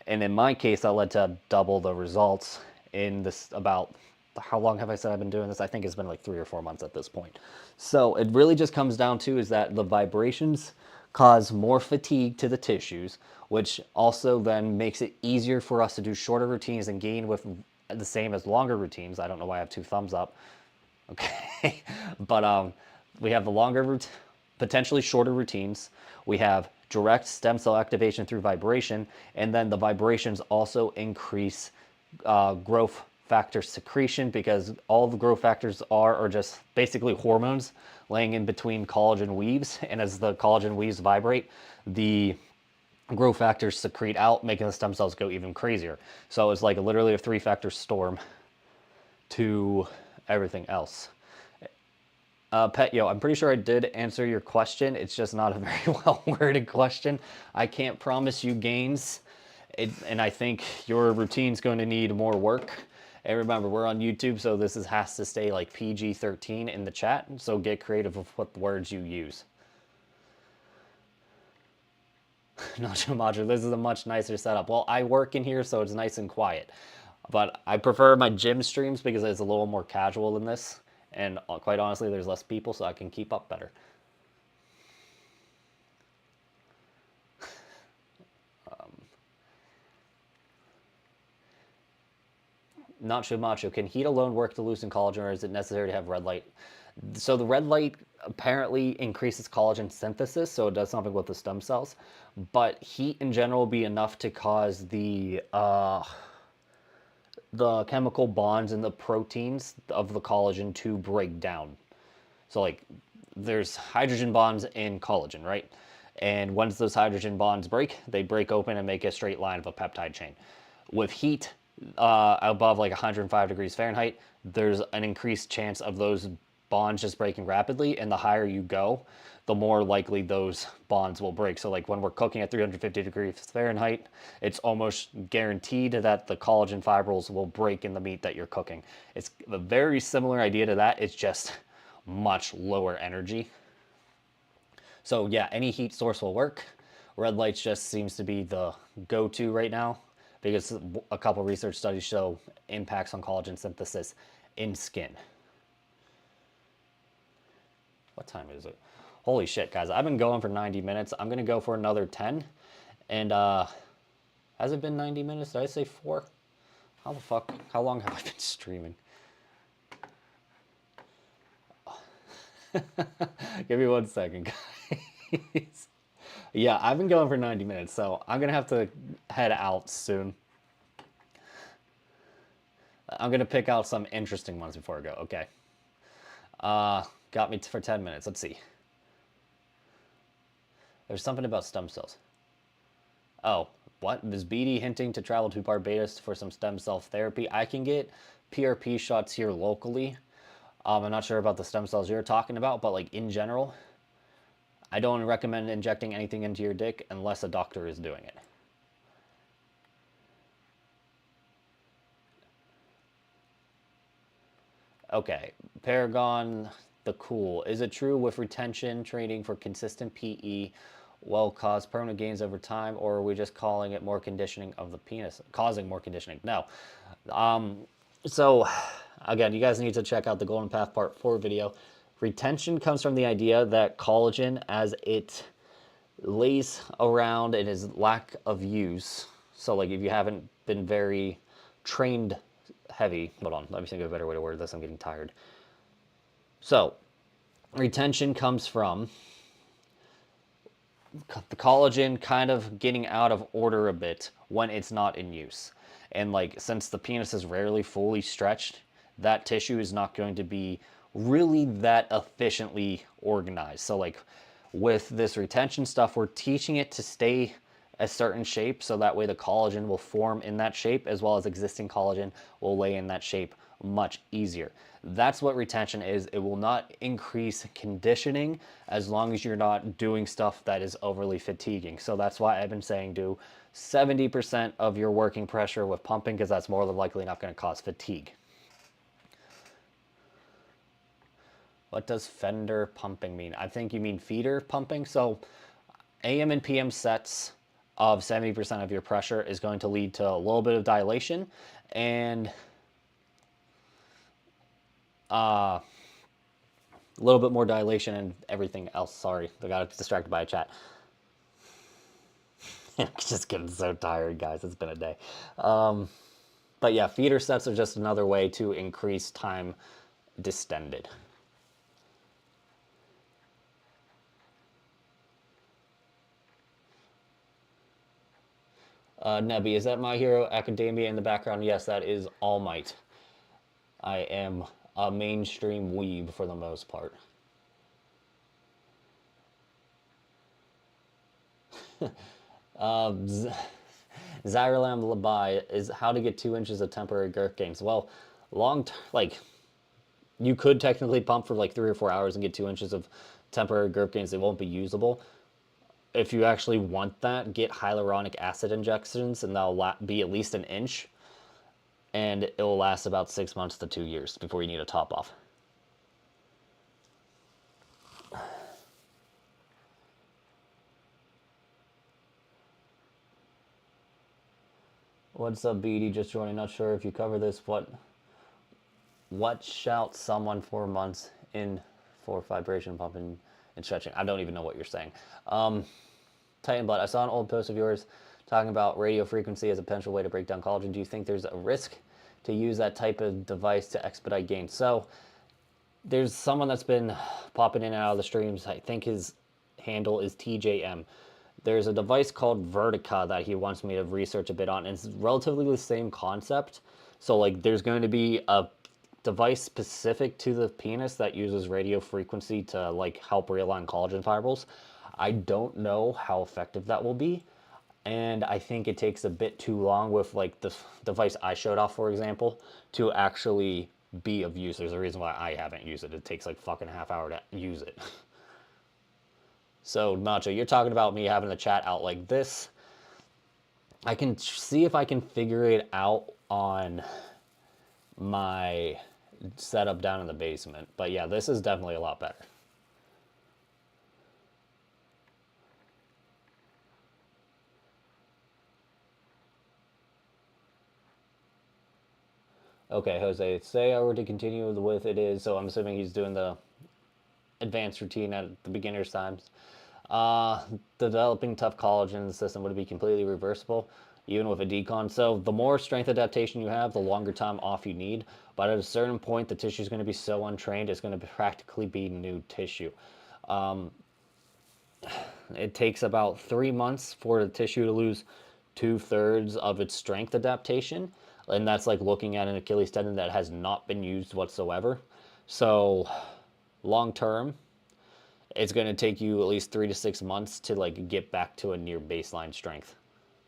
And in my case, that led to double the results in this about, how long have I said I've been doing this? I think it's been like 3 or 4 months at this point. So it really just comes down to is that the vibrations cause more fatigue to the tissues, which also then makes it easier for us to do shorter routines and gain with the same as longer routines. I don't know why I have 2 thumbs up. Okay, but we have the longer, potentially shorter routines. We have direct stem cell activation through vibration, and then the vibrations also increase growth factor secretion, because all the growth factors are just basically hormones laying in between collagen weaves, and as the collagen weaves vibrate, the growth factors secrete out, making the stem cells go even crazier. So it's like literally a 3-factor storm to everything else. Pet yo, I'm pretty sure I did answer your question. It's just not a very well worded question. I can't promise you gains, and I think your routine's going to need more work. And remember, we're on YouTube, so this has to stay like PG-13 in the chat, so get creative with what words you use. Nacho Macho, this is a much nicer setup. Well, I work in here, so it's nice and quiet. But I prefer my gym streams because it's a little more casual than this. And quite honestly, there's less people, so I can keep up better. Nacho Macho, can heat alone work to loosen collagen, or is it necessary to have red light? So the red light apparently increases collagen synthesis, so it does something with the stem cells. But heat in general will be enough to cause the chemical bonds in the proteins of the collagen to break down. So like there's hydrogen bonds in collagen, right? And once those hydrogen bonds break, they break open and make a straight line of a peptide chain. With heat above like 105 degrees Fahrenheit, there's an increased chance of those bonds just breaking rapidly, and the higher you go, the more likely those bonds will break. So like when we're cooking at 350 degrees Fahrenheit, it's almost guaranteed that the collagen fibrils will break in the meat that you're cooking. It's a very similar idea to that. It's just much lower energy. So yeah, any heat source will work. Red lights just seems to be the go-to right now, because a couple research studies show impacts on collagen synthesis in skin. What time is it? Holy shit, guys. I've been going for 90 minutes. I'm going to go for another 10. And has it been 90 minutes? Did I say 4? How the fuck? How long have I been streaming? Give me 1 second, guys. Yeah, I've been going for 90 minutes, so I'm gonna have to head out soon. I'm gonna pick out some interesting ones before I go. Okay. Got me for 10 minutes. Let's see. There's something about stem cells. Oh, what? Is BD hinting to travel to Barbados for some stem cell therapy? I can get PRP shots here locally. I'm not sure about the stem cells you're talking about, but like in general, I don't recommend injecting anything into your dick unless a doctor is doing it. Okay, Paragon the Cool. Is it true with retention training for consistent PE will cause permanent gains over time, or are we just calling it more conditioning of the penis, causing more conditioning? No. So, again, you guys need to check out the Golden Path Part 4 video. Retention comes from the idea that collagen, as it lays around and is lack of use. So, like, if you haven't been very trained heavy, hold on, let me think of a better way to word this. I'm getting tired. So, retention comes from the collagen kind of getting out of order a bit when it's not in use. And like, since the penis is rarely fully stretched, that tissue is not going to be really that efficiently organized. So like with this retention stuff, we're teaching it to stay a certain shape, so that way the collagen will form in that shape, as well as existing collagen will lay in that shape much easier. That's what retention is. It will not increase conditioning as long as you're not doing stuff that is overly fatiguing. So that's why I've been saying do 70% of your working pressure with pumping, because that's more than likely not going to cause fatigue. What does fender pumping mean? I think you mean feeder pumping. So AM and PM sets of 70% of your pressure is going to lead to a little bit of dilation and a little bit more dilation and everything else. Sorry, I got distracted by a chat. I'm just getting so tired, guys. It's been a day. But yeah, feeder sets are just another way to increase time distended. Nebby, is that My Hero Academia in the background? Yes, that is All Might. I am a mainstream weeb for the most part. Zyralam Labai is how to get 2 inches of temporary girth gains. Well, like, you could technically pump for like 3 or 4 hours and get 2 inches of temporary girth gains. They won't be usable. If you actually want that, get hyaluronic acid injections, and they'll be at least an inch, and it will last about 6 months to 2 years before you need a top off. What's up, BD? Just joining. Not sure if you cover this. What shout someone 4 months in for vibration pumping and stretching? I don't even know what you're saying. Titan Blood, I saw an old post of yours talking about radio frequency as a potential way to break down collagen. Do you think there's a risk to use that type of device to expedite gains? So there's someone that's been popping in and out of the streams. I think his handle is TJM. There's a device called Vertica that he wants me to research a bit on. And it's relatively the same concept. So like there's going to be a device specific to the penis that uses radio frequency to like help realign collagen fibrils. I don't know how effective that will be. And I think it takes a bit too long with like the device I showed off, for example, to actually be of use. There's a reason why I haven't used it. It takes like fucking half hour to use it. So Nacho, you're talking about me having the chat out like this. I can see if I can figure it out on my setup down in the basement. But yeah, this is definitely a lot better. Okay, Jose, say I were to continue with it is, so I'm assuming he's doing the advanced routine at the beginner's times. Developing tough collagen in the system, would it be completely reversible? even with a decon. So the more strength adaptation you have, the longer time off you need. But at a certain point, the tissue is going to be so untrained, it's going to practically be new tissue. It takes about 3 months for the tissue to lose 2/3 of its strength adaptation. And that's like looking at an Achilles tendon that has not been used whatsoever. So long term, it's going to take you at least 3 to 6 months to like get back to a near baseline strength,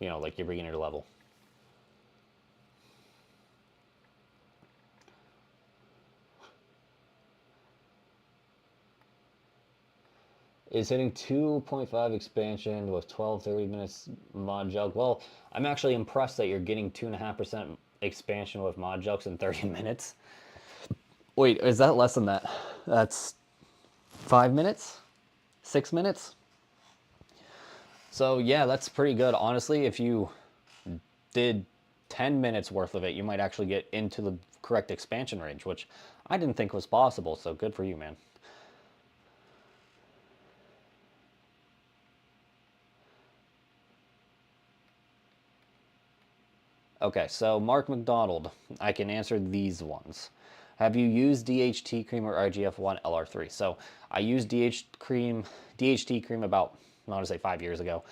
like your beginner level. Is hitting 2.5 expansion with 12-30 minutes mod jug. Well, I'm actually impressed that you're getting 2.5% expansion with mod jugs in 30 minutes. Wait, is that less than that? That's 5 minutes? 6 minutes? So yeah, that's pretty good. Honestly, if you did 10 minutes worth of it, you might actually get into the correct expansion range, which I didn't think was possible, so good for you, man. Okay, so Mark McDonald, I can answer these ones. Have you used DHT cream or IGF-1 LR3? So I used DHT cream about, I want to say 5 years ago.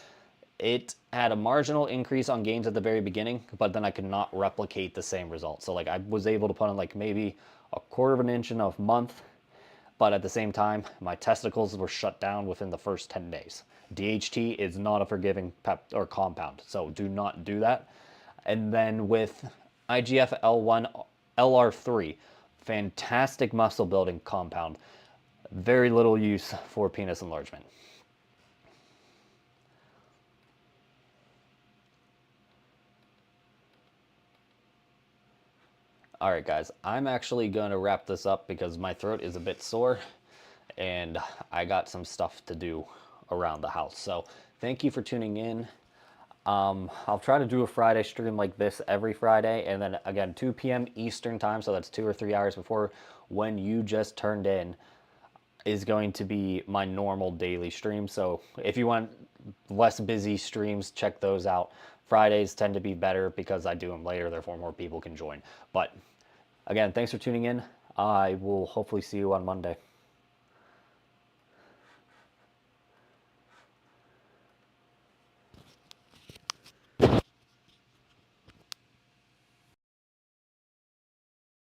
It had a marginal increase on gains at the very beginning, but then I could not replicate the same results. So like I was able to put on like maybe a quarter of an inch in a month, but at the same time, my testicles were shut down within the first 10 days. DHT is not a forgiving or compound, so do not do that. And then with IGF L1 LR3, fantastic muscle building compound, very little use for penis enlargement. All right, guys, I'm actually going to wrap this up because my throat is a bit sore and I got some stuff to do around the house. So thank you for tuning in. I'll try to do a Friday stream like this every Friday, and then again 2 p.m. Eastern time, so that's 2 or 3 hours before when you just turned in, is going to be my normal daily stream. So if you want less busy streams, check those out. Fridays tend to be better because I do them later, therefore more people can join. But again, thanks for tuning in. I will hopefully see you on Monday.